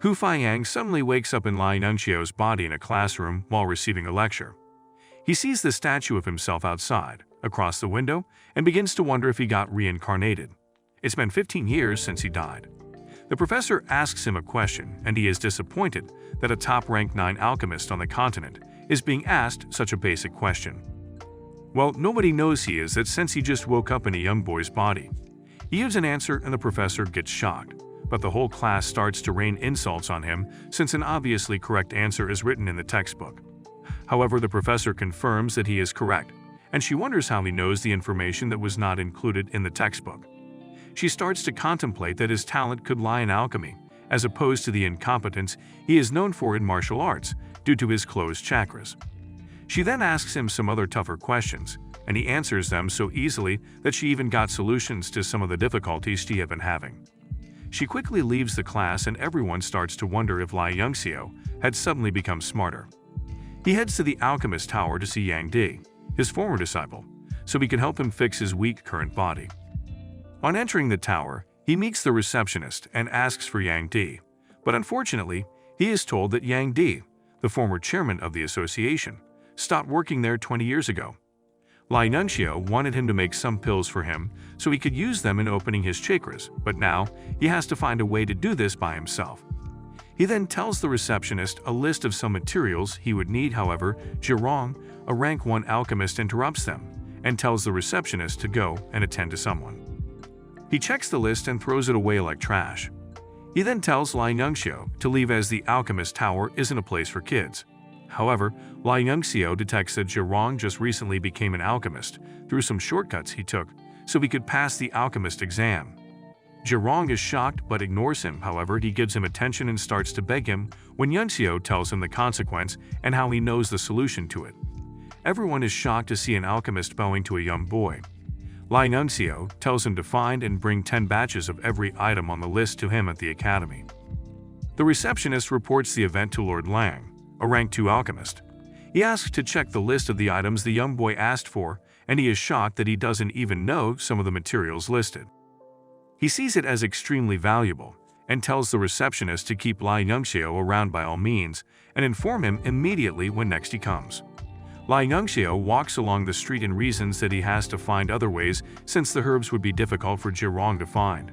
Hu Faiyang suddenly wakes up in Lai Nunxio's body in a classroom while receiving a lecture. He sees the statue of himself outside, across the window, and begins to wonder if he got reincarnated. It's been 15 years since he died. The professor asks him a question, and he is disappointed that a top-ranked 9 alchemist on the continent is being asked such a basic question. Well, nobody knows he is that since he just woke up in a young boy's body. He gives an answer and the professor gets shocked, but the whole class starts to rain insults on him since an obviously correct answer is written in the textbook. However, the professor confirms that he is correct, and she wonders how he knows the information that was not included in the textbook. She starts to contemplate that his talent could lie in alchemy, as opposed to the incompetence he is known for in martial arts due to his closed chakras. She then asks him some other tougher questions, and he answers them so easily that she even got solutions to some of the difficulties she had been having. She quickly leaves the class and everyone starts to wonder if Lai Yongxiu had suddenly become smarter. He heads to the alchemist tower to see Yang Di, his former disciple, so he can help him fix his weak current body. On entering the tower, he meets the receptionist and asks for Yang Di, but unfortunately, he is told that Yang Di, the former chairman of the association, stopped working there 20 years ago. Lai Nunxio wanted him to make some pills for him so he could use them in opening his chakras, but now he has to find a way to do this by himself. He then tells the receptionist a list of some materials he would need. However, Zhirong, a rank 1 alchemist, interrupts them and tells the receptionist to go and attend to someone. He checks the list and throws it away like trash. He then tells Lai Nunxio to leave as the alchemist tower isn't a place for kids. However, Lai Nunxio detects that Zhirong just recently became an alchemist through some shortcuts he took so he could pass the alchemist exam. Zhirong is shocked but ignores him. However, he gives him attention and starts to beg him when Yunxio tells him the consequence and how he knows the solution to it. Everyone is shocked to see an alchemist bowing to a young boy. Lai Nunxio tells him to find and bring 10 batches of every item on the list to him at the academy. The receptionist reports the event to Lord Lang, a rank 2 alchemist. He asks to check the list of the items the young boy asked for, and he is shocked that he doesn't even know some of the materials listed. He sees it as extremely valuable and tells the receptionist to keep Lai Nunxio around by all means and inform him immediately when next he comes. Lai Nunxio walks along the street and reasons that he has to find other ways since the herbs would be difficult for Zhirong to find.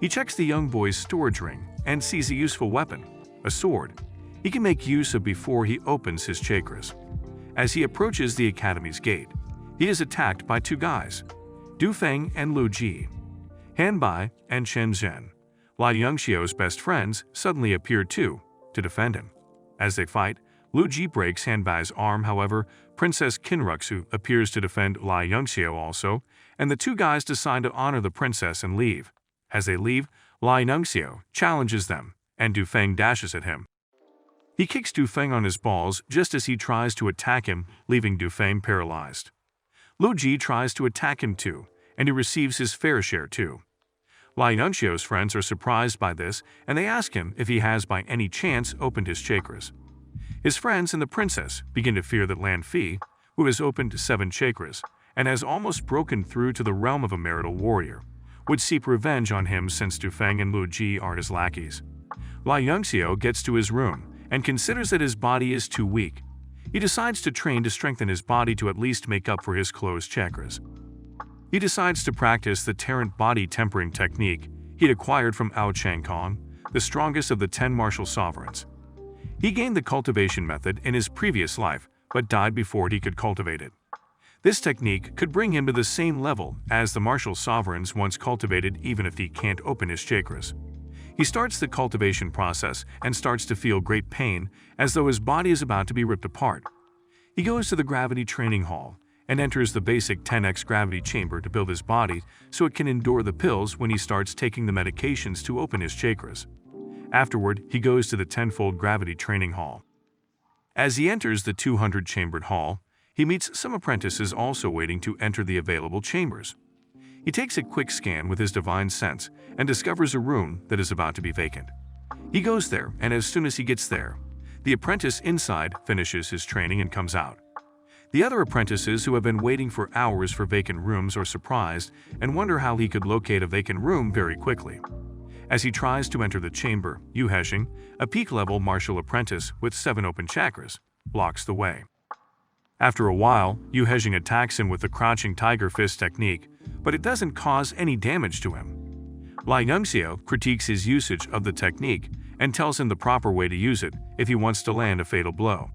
He checks the young boy's storage ring and sees a useful weapon, a sword, he can make use of before he opens his chakras. As he approaches the academy's gate, he is attacked by 2 guys, Du Feng and Lu Ji. Han Bai and Chen Zhen, Lai Yongxiu's best friends, suddenly appear too, to defend him. As they fight, Lu Ji breaks Han Bai's arm. However, Princess Qinruxu appears to defend Lai Yongxiu also, and the 2 guys decide to honor the princess and leave. As they leave, Lai Yongxiu challenges them, and Du Feng dashes at him. He kicks Du Feng on his balls just as he tries to attack him, leaving Du Feng paralyzed. Lu Ji tries to attack him too, and he receives his fair share too. Lai Yongxiu's friends are surprised by this, and they ask him if he has by any chance opened his chakras. His friends and the princess begin to fear that Lan Fi, who has opened 7 chakras and has almost broken through to the realm of a marital warrior, would seek revenge on him since Du Feng and Lu Ji are his lackeys. Lai Yongxiu gets to his room and considers that his body is too weak. He decides to train to strengthen his body to at least make up for his closed chakras. He decides to practice the Tarrant body tempering technique he'd acquired from Ao Chang Kong, the strongest of the 10 martial sovereigns. He gained the cultivation method in his previous life, but died before he could cultivate it. This technique could bring him to the same level as the martial sovereigns once cultivated even if he can't open his chakras. He starts the cultivation process and starts to feel great pain as though his body is about to be ripped apart. He goes to the gravity training hall and enters the basic 10x gravity chamber to build his body so it can endure the pills when he starts taking the medications to open his chakras. Afterward, he goes to the 10-fold gravity training hall. As he enters the 200-chambered hall, he meets some apprentices also waiting to enter the available chambers. He takes a quick scan with his divine sense and discovers a room that is about to be vacant. He goes there, and as soon as he gets there, the apprentice inside finishes his training and comes out. The other apprentices who have been waiting for hours for vacant rooms are surprised and wonder how he could locate a vacant room very quickly. As he tries to enter the chamber, Yu Heshing, a peak-level martial apprentice with 7 open chakras, blocks the way. After a while, Yu Heshing attacks him with the crouching tiger fist technique, but it doesn't cause any damage to him. Lai Yongxiao critiques his usage of the technique and tells him the proper way to use it if he wants to land a fatal blow.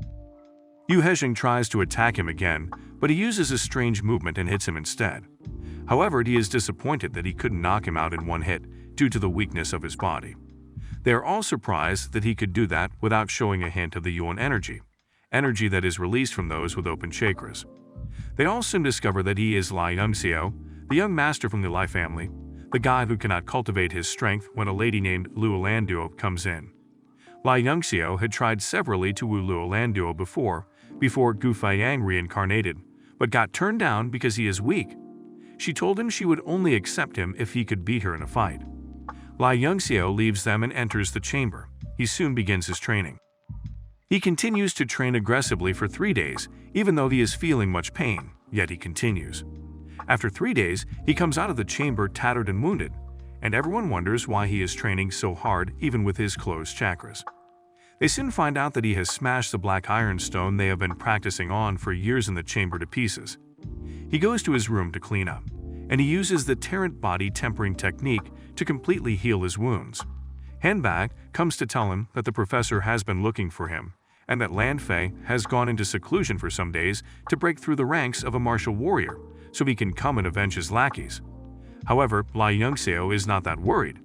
Yu Heshing tries to attack him again, but he uses a strange movement and hits him instead. However, he is disappointed that he couldn't knock him out in one hit due to the weakness of his body. They are all surprised that he could do that without showing a hint of the Yuan energy that is released from those with open chakras. They all soon discover that he is Lai Yongxiao, the young master from the Lai family, the guy who cannot cultivate his strength when a lady named Luo Landuo comes in. Lai Yongxiao had tried severally to woo Luo Landuo before Gu Feiyang reincarnated, but got turned down because he is weak. She told him she would only accept him if he could beat her in a fight. Lai Yongxiao leaves them and enters the chamber. He soon begins his training. He continues to train aggressively for 3 days, even though he is feeling much pain, yet he continues. After 3 days, he comes out of the chamber tattered and wounded, and everyone wonders why he is training so hard even with his closed chakras. They soon find out that he has smashed the black iron stone they have been practicing on for years in the chamber to pieces. He goes to his room to clean up, and he uses the Tarrant body tempering technique to completely heal his wounds. Hanbag comes to tell him that the professor has been looking for him, and that Lan Fei has gone into seclusion for some days to break through the ranks of a martial warrior, so he can come and avenge his lackeys. However, Lai Yongxiao is not that worried.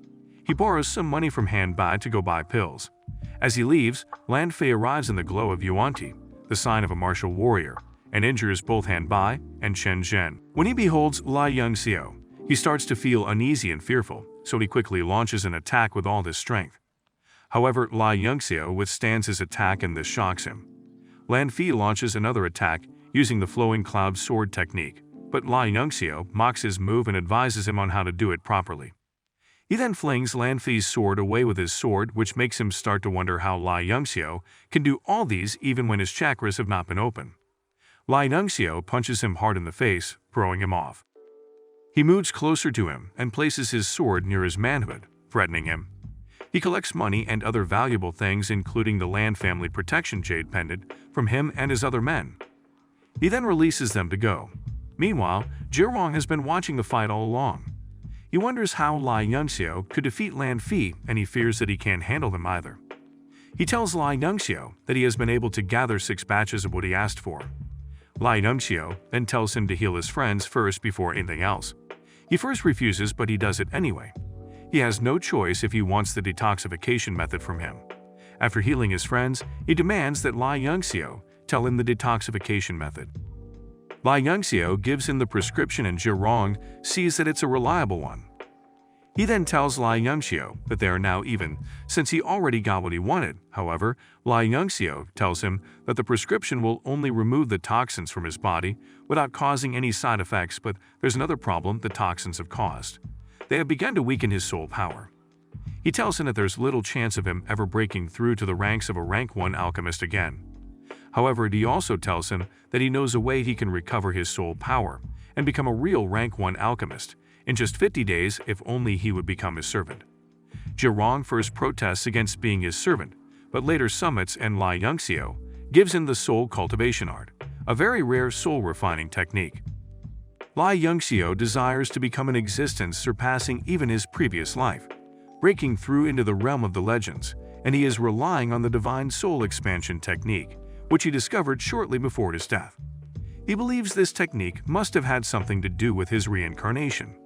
He borrows some money from Han Bai to go buy pills. As he leaves, Lan Fei arrives in the glow of Yuanti, the sign of a martial warrior, and injures both Han Bai and Chen Zhen. When he beholds Lai Yongxiao, he starts to feel uneasy and fearful, so he quickly launches an attack with all his strength. However, Lai Yongxiao withstands his attack and this shocks him. Lan Fei launches another attack using the flowing cloud sword technique, but Lai Yongxiao mocks his move and advises him on how to do it properly. He then flings Lan Fei's sword away with his sword, which makes him start to wonder how Lai Yongxiao can do all these even when his chakras have not been open. Lai Yongxiao punches him hard in the face, throwing him off. He moves closer to him and places his sword near his manhood, threatening him. He collects money and other valuable things, including the Lan family protection jade pendant, from him and his other men. He then releases them to go. Meanwhile, Zhirong has been watching the fight all along. He wonders how Lai Yongxiao could defeat Lan Fei, and he fears that he can't handle them either. He tells Lai Yongxiao that he has been able to gather 6 batches of what he asked for. Lai Yongxiao then tells him to heal his friends first before anything else. He first refuses, but he does it anyway. He has no choice if he wants the detoxification method from him. After healing his friends, he demands that Lai Yongxiao tell him the detoxification method. Lai Yongxiao gives him the prescription and Zhirong sees that it's a reliable one. He then tells Lai Yongxiao that they are now even, since he already got what he wanted. However, Lai Yongxiao tells him that the prescription will only remove the toxins from his body without causing any side effects, but there's another problem the toxins have caused. They have begun to weaken his soul power. He tells him that there's little chance of him ever breaking through to the ranks of a rank 1 alchemist again. However, he also tells him that he knows a way he can recover his soul power and become a real rank 1 alchemist in just 50 days if only he would become his servant. Zhirong first protests against being his servant, but later summits, and Lai Yongxiao gives him the soul cultivation art, a very rare soul refining technique. Lai Yongxiao desires to become an existence surpassing even his previous life, breaking through into the realm of the legends, and he is relying on the divine soul expansion technique, which he discovered shortly before his death. He believes this technique must have had something to do with his reincarnation.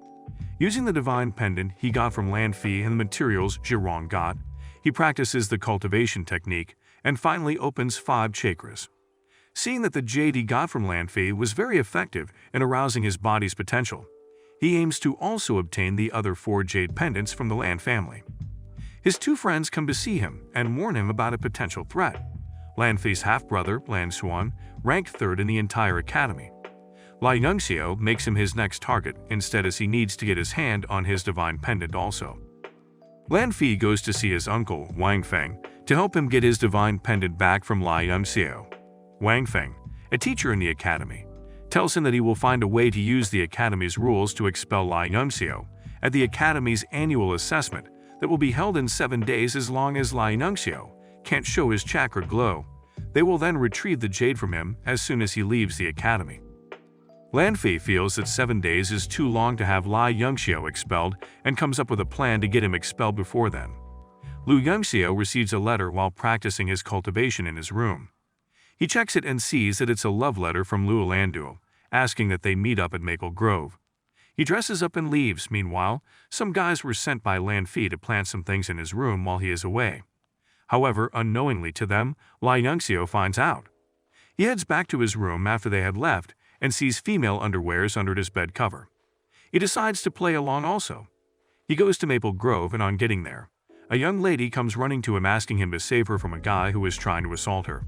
Using the divine pendant he got from Lan Fei and the materials Zhirong got, he practices the cultivation technique and finally opens 5 chakras. Seeing that the jade he got from Lan Fei was very effective in arousing his body's potential, he aims to also obtain the other 4 jade pendants from the Lan family. His 2 friends come to see him and warn him about a potential threat. Lan Fei's half-brother, Lan Xuan, ranked 3rd in the entire academy. Lai Yongxiao makes him his next target instead, as he needs to get his hand on his divine pendant also. Lan Fei goes to see his uncle, Wang Feng, to help him get his divine pendant back from Lai Yongxiao. Wang Feng, a teacher in the academy, tells him that he will find a way to use the academy's rules to expel Lai Yongxiao. At the academy's annual assessment, that will be held in 7 days as long as Lai Nunxio can't show his chakra glow. They will then retrieve the jade from him as soon as he leaves the academy. Lan Fei feels that 7 days is too long to have Lai Yangxiu expelled and comes up with a plan to get him expelled before then. Lu Yangxiu receives a letter while practicing his cultivation in his room. He checks it and sees that it's a love letter from Lu Landuo, asking that they meet up at Maple Grove. He dresses up and leaves. Meanwhile, some guys were sent by Lan Fei to plant some things in his room while he is away. However, unknowingly to them, Lai Yangxiu finds out. He heads back to his room after they had left and sees female underwears under his bed cover. He decides to play along also. He goes to Maple Grove, and on getting there, a young lady comes running to him asking him to save her from a guy who is trying to assault her.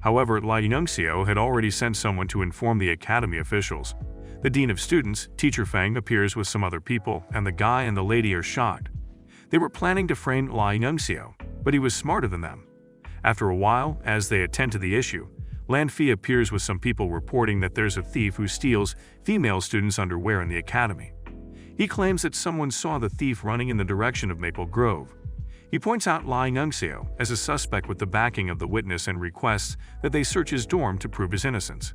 However, Lai Yangxiu had already sent someone to inform the academy officials. The dean of students, Teacher Feng, appears with some other people, and the guy and the lady are shocked. They were planning to frame Lai Yangxiu, but he was smarter than them. After a while, as they attend to the issue, Lan Fei appears with some people reporting that there's a thief who steals female students' underwear in the academy. He claims that someone saw the thief running in the direction of Maple Grove. He points out Lai Nunxio as a suspect with the backing of the witness and requests that they search his dorm to prove his innocence.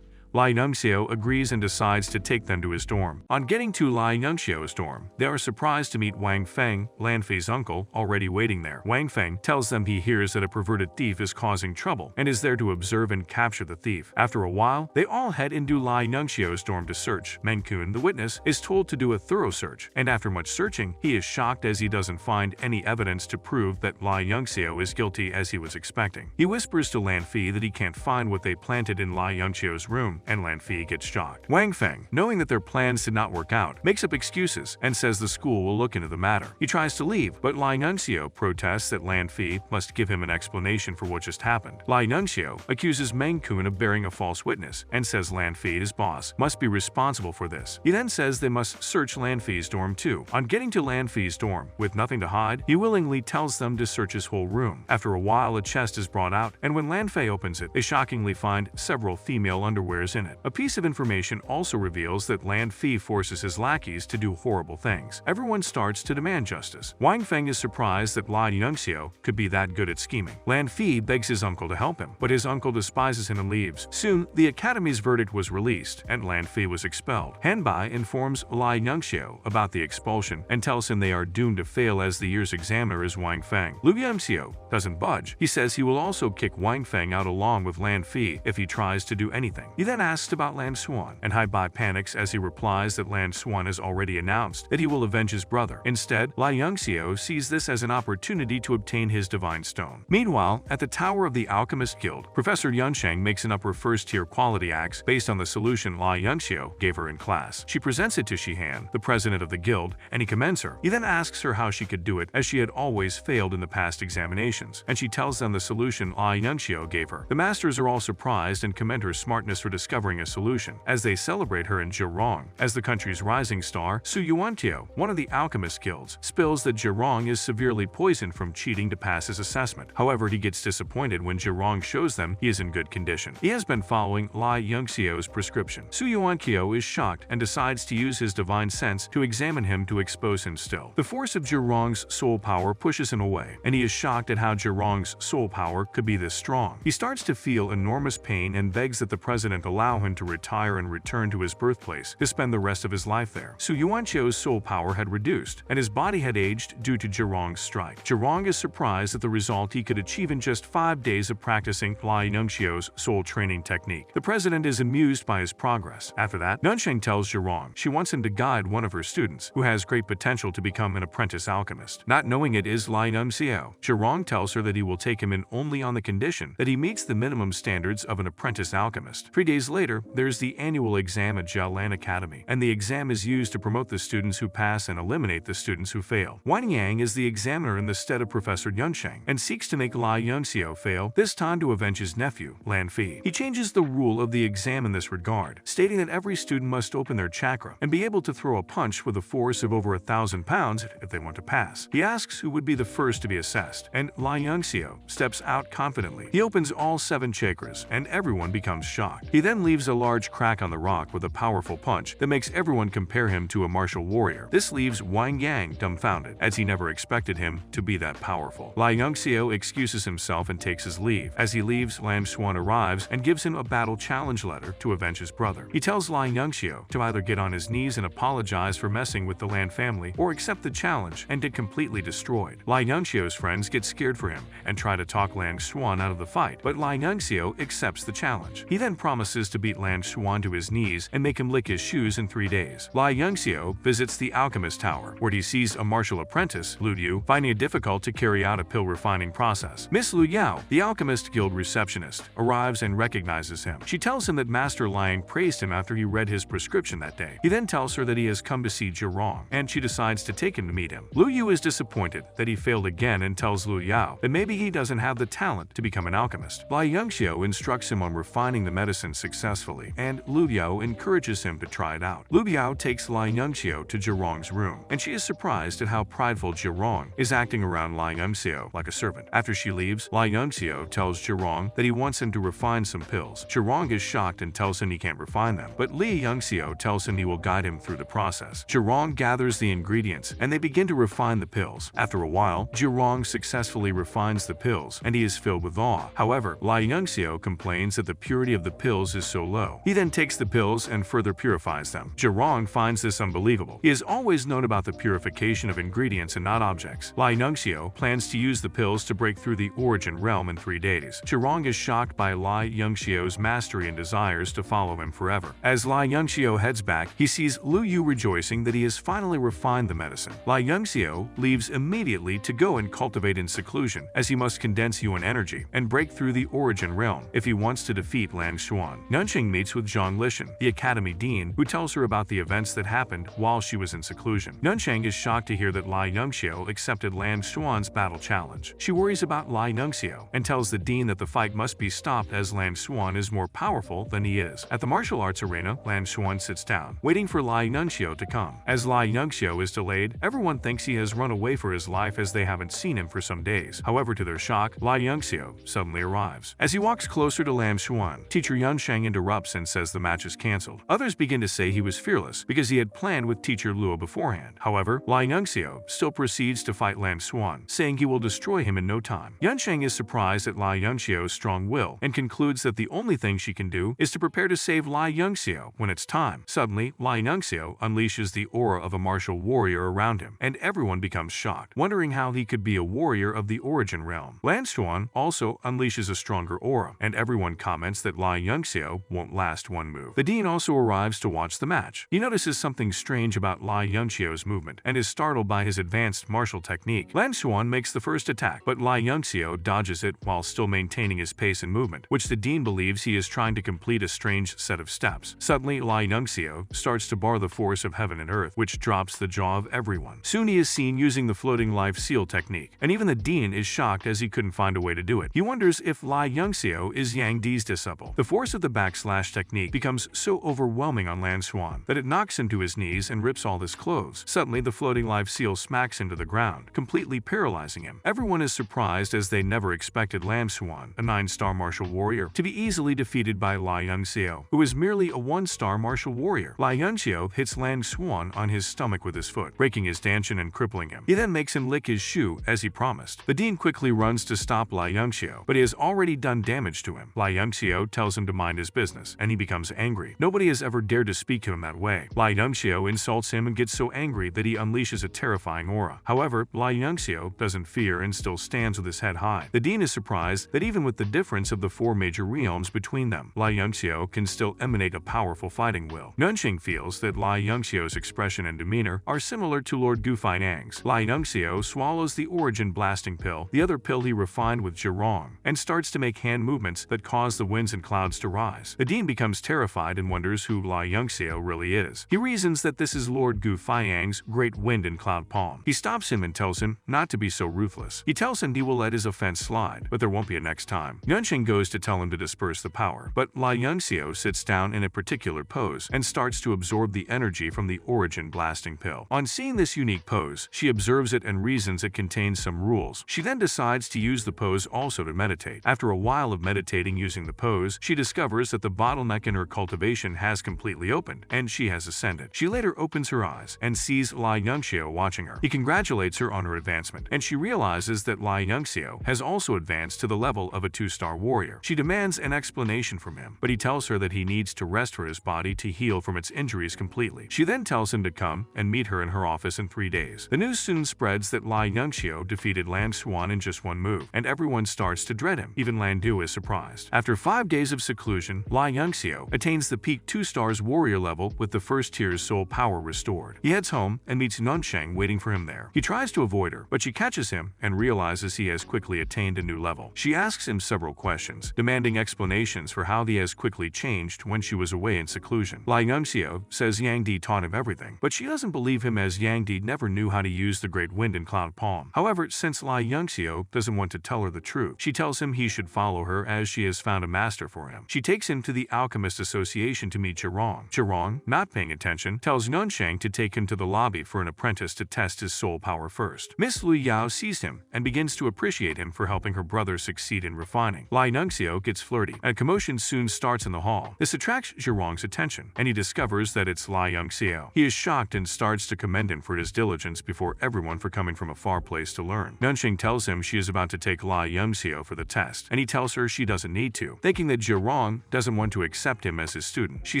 Lai Nunxio agrees and decides to take them to his dorm. On getting to Lai Nunxio's dorm, they are surprised to meet Wang Feng, Lan Fei's uncle, already waiting there. Wang Feng tells them he hears that a perverted thief is causing trouble and is there to observe and capture the thief. After a while, they all head into Lai Nunxio's dorm to search. Meng Kun, the witness, is told to do a thorough search, and after much searching, he is shocked as he doesn't find any evidence to prove that Lai Nunxio is guilty as he was expecting. He whispers to Lan Fei that he can't find what they planted in Lai Nunxio's room, and Lan Fei gets shocked. Wang Feng, knowing that their plans did not work out, makes up excuses and says the school will look into the matter. He tries to leave, but Lai Nunxio protests that Lan Fei must give him an explanation for what just happened. Lai Nunxio accuses Meng Kun of bearing a false witness and says Lan Fei, his boss, must be responsible for this. He then says they must search Lan Fei's dorm too. On getting to Lan Fei's dorm, with nothing to hide, he willingly tells them to search his whole room. After a while, a chest is brought out, and when Lan Fei opens it, they shockingly find several female underwears in it. A piece of information also reveals that Lan Fei forces his lackeys to do horrible things. Everyone starts to demand justice. Wang Feng is surprised that Lai Nunxio could be that good at scheming. Lan Fei begs his uncle to help him, but his uncle despises him and leaves. Soon, the academy's verdict was released, and Lan Fei was expelled. Hanbai informs Lai Nunxio about the expulsion and tells him they are doomed to fail as the year's examiner is Wang Feng. Lu Yangxiu doesn't budge. He says he will also kick Wang Feng out along with Lan Fei if he tries to do anything. He then asks about Lan Xuan, and Hanbai panics as he replies that Lan Xuan has already announced that he will avenge his brother. Instead, Lai Yangxiu sees this as an opportunity to obtain his divine stone. Meanwhile, at the Tower of the Alchemist Guild, Professor Yunsheng makes an upper first-tier quality axe based on the solution Lai Yangxiu gave her in class. She presents it to Shihan, the president of the guild, and he commends her. He then asks her how she could do it, as she had always failed in the past examinations, and she tells them the solution Lai Yangxiu gave her. The masters are all surprised and commend her smartness for discovering a solution, as they celebrate her in Zhirong. As the country's rising star, Su Yuantio, one of the alchemist guilds, spills that Zhirong is severely poisoned from cheating to pass his assessment. However, he gets disappointed when Zhirong shows them he is in good condition. He has been following Lai Yangxiu's prescription. Su Yuantio is shocked and decides to use his divine sense to examine him to expose him still. The force of Zhirong's soul power pushes him away, and he is shocked at how Zhirong's soul power could be this strong. He starts to feel enormous pain and begs that the president allow him to retire and return to his birthplace to spend the rest of his life there. Su Yuanqiu's soul power had reduced, and his body had aged due to Zhirong's strike. Zhirong is surprised at the result he could achieve in just 5 days of practicing Lai Nunxio's soul training technique. The president is amused by his progress. After that, Nunsheng tells Zhirong she wants him to guide one of her students, who has great potential to become an apprentice alchemist. Not knowing it is Lai Nunxio, Zhirong tells her that he will take him in only on the condition that he meets the minimum standards of an apprentice alchemist. 3 days later, there's the annual exam at Jiaolan Academy, and the exam is used to promote the students who pass and eliminate the students who fail. Wang Yang is the examiner in the stead of Professor Yunsheng and seeks to make Lai Yunxio fail, this time to avenge his nephew, Lan Fei. He changes the rule of the exam in this regard, stating that every student must open their chakra and be able to throw a punch with a force of over 1,000 pounds if they want to pass. He asks who would be the first to be assessed, and Lai Yunxio steps out confidently. He opens all 7 chakras, and everyone becomes shocked. He then then leaves a large crack on the rock with a powerful punch that makes everyone compare him to a martial warrior. This leaves Wang Yang dumbfounded, as he never expected him to be that powerful. Lai Yongxiu excuses himself and takes his leave. As he leaves, Lan Xuan arrives and gives him a battle challenge letter to avenge his brother. He tells Lai Yongxiu to either get on his knees and apologize for messing with the Lan family or accept the challenge and get completely destroyed. Lai Yongxiu's friends get scared for him and try to talk Lan Xuan out of the fight, but Lai Yongxiu accepts the challenge. He then promises to beat Lan Xuan to his knees and make him lick his shoes in 3 days. Lai Yongxiu visits the alchemist tower, where he sees a martial apprentice, Lu Yu, finding it difficult to carry out a pill refining process. Miss Lu Yao, the alchemist guild receptionist, arrives and recognizes him. She tells him that Master Liang praised him after he read his prescription that day. He then tells her that he has come to see Zhirong, and she decides to take him to meet him. Lu Yu is disappointed that he failed again and tells Lu Yao that maybe he doesn't have the talent to become an alchemist. Lai Yongxiu instructs him on refining the medicine successfully, and Lu Yao encourages him to try it out. Lu Yao takes Lai Yongxiu to Zhirong's room, and she is surprised at how prideful Zhirong is acting around Lai Yongxiu like a servant. After she leaves, Lai Yongxiu tells Zhirong that he wants him to refine some pills. Zhirong is shocked and tells him he can't refine them, but Li Yongxiu tells him he will guide him through the process. Zhirong gathers the ingredients, and they begin to refine the pills. After a while, Zhirong successfully refines the pills, and he is filled with awe. However, Lai Yongxiu complains that the purity of the pills is so low. He then takes the pills and further purifies them. Zhirong finds this unbelievable. He has always known about the purification of ingredients and not objects. Lai Yongxiu plans to use the pills to break through the origin realm in 3 days. Zhirong is shocked by Lai Yongxiu's mastery and desires to follow him forever. As Lai Yongxiu heads back, he sees Lu Yu rejoicing that he has finally refined the medicine. Lai Yongxiu leaves immediately to go and cultivate in seclusion, as he must condense yuan energy and break through the origin realm if he wants to defeat Lan Xuan. Nunxing meets with Zhang Lishan, the academy dean, who tells her about the events that happened while she was in seclusion. Nunxing is shocked to hear that Lai Yongxiu accepted Lan Xuan's battle challenge. She worries about Lai Yongxiu and tells the dean that the fight must be stopped as Lan Xuan is more powerful than he is. At the martial arts arena, Lan Xuan sits down, waiting for Lai Yongxiu to come. As Lai Yongxiu is delayed, everyone thinks he has run away for his life as they haven't seen him for some days. However, to their shock, Lai Yongxiu suddenly arrives. As he walks closer to Lan Xuan, teacher Yunsheng interrupts and says the match is cancelled. Others begin to say he was fearless because he had planned with teacher Luo beforehand. However, Lai Yongxiu still proceeds to fight Lan Xuan, saying he will destroy him in no time. Yunsheng is surprised at Lai Yongxiu's strong will and concludes that the only thing she can do is to prepare to save Lai Yongxiu when it's time. Suddenly, Lai Yongxiu unleashes the aura of a martial warrior around him, and everyone becomes shocked, wondering how he could be a warrior of the origin realm. Lan Xuan also unleashes a stronger aura, and everyone comments that Lai Yongxiu won't last one move. The dean also arrives to watch the match. He notices something strange about Lai Yongxiu's movement and is startled by his advanced martial technique. Lan Xuan makes the first attack, but Lai Yongxiu dodges it while still maintaining his pace and movement, which the dean believes he is trying to complete a strange set of steps. Suddenly, Lai Yongxiu starts to bar the force of heaven and earth, which drops the jaw of everyone. Soon he is seen using the floating life seal technique, and even the dean is shocked as he couldn't find a way to do it. He wonders if Lai Yongxiu is Yang Di's disciple. The force of the backslash technique becomes so overwhelming on Lan Xuan that it knocks him to his knees and rips all his clothes. Suddenly, the floating life seal smacks into the ground, completely paralyzing him. Everyone is surprised as they never expected Lan Xuan, a 9-star martial warrior, to be easily defeated by Lai Yongxiu, who is merely a 1-star martial warrior. Lai Yongxiu hits Lan Xuan on his stomach with his foot, breaking his stanchion and crippling him. He then makes him lick his shoe as he promised. The dean quickly runs to stop Lai Yongxiu, but he has already done damage to him. Lai Yongxiu tells him to mind his business, and he becomes angry. Nobody has ever dared to speak to him that way. Lai Yongxiu insults him and gets so angry that he unleashes a terrifying aura. However, Lai Yongxiu doesn't fear and still stands with his head high. The dean is surprised that even with the difference of the 4 major realms between them, Lai Yongxiu can still emanate a powerful fighting will. Nunxing feels that Lai Yongxiu's expression and demeanor are similar to Lord Gufai Nang's. Lai Yongxiu swallows the origin blasting pill, the other pill he refined with Zhirong, and starts to make hand movements that cause the winds and clouds to rise. The dean becomes terrified and wonders who Lai Yongxiu really is. He reasons that this is Lord Gufai Yang's great wind and cloud palm. He stops him and tells him not to be so ruthless. He tells him he will let his offense slide, but there won't be a next time. Yunxing goes to tell him to disperse the power, but Lai Yongxiu sits down in a particular pose and starts to absorb the energy from the origin blasting pill. On seeing this unique pose, she observes it and reasons it contains some rules. She then decides to use the pose also to meditate. After a while of meditating using the pose, she discovers discovers that the bottleneck in her cultivation has completely opened, and she has ascended. She later opens her eyes and sees Lai Yongxiao watching her. He congratulates her on her advancement, and she realizes that Lai Yongxiao has also advanced to the level of a 2-star warrior. She demands an explanation from him, but he tells her that he needs to rest for his body to heal from its injuries completely. She then tells him to come and meet her in her office in 3 days. The news soon spreads that Lai Yongxiao defeated Lan Xuan in just one move, and everyone starts to dread him. Even Lan Du is surprised. After 5 days of seclusion, Lai Yongxiao attains the peak 2 stars warrior level with the first tier's soul power restored. He heads home and meets Nunsheng waiting for him there. He tries to avoid her, but she catches him and realizes he has quickly attained a new level. She asks him several questions, demanding explanations for how he has quickly changed when she was away in seclusion. Lai Yongxiao says Yang Di taught him everything, but she doesn't believe him as Yang Di never knew how to use the Great Wind and Cloud Palm. However, since Lai Yongxiao doesn't want to tell her the truth, she tells him he should follow her as she has found a master for him. She takes him to the Alchemist Association to meet Zhirong. Zhirong, not paying attention, tells Nunsheng to take him to the lobby for an apprentice to test his soul power first. Miss Lu Yao sees him and begins to appreciate him for helping her brother succeed in refining. Lai Yongxiao gets flirty, and a commotion soon starts in the hall. This attracts Zhirong's attention, and he discovers that it's Lai Yongxiao. He is shocked and starts to commend him for his diligence before everyone for coming from a far place to learn. Nunsheng tells him she is about to take Lai Yongxiao for the test, and he tells her she doesn't need to. Thinking that Zhirong doesn't want to accept him as his student, she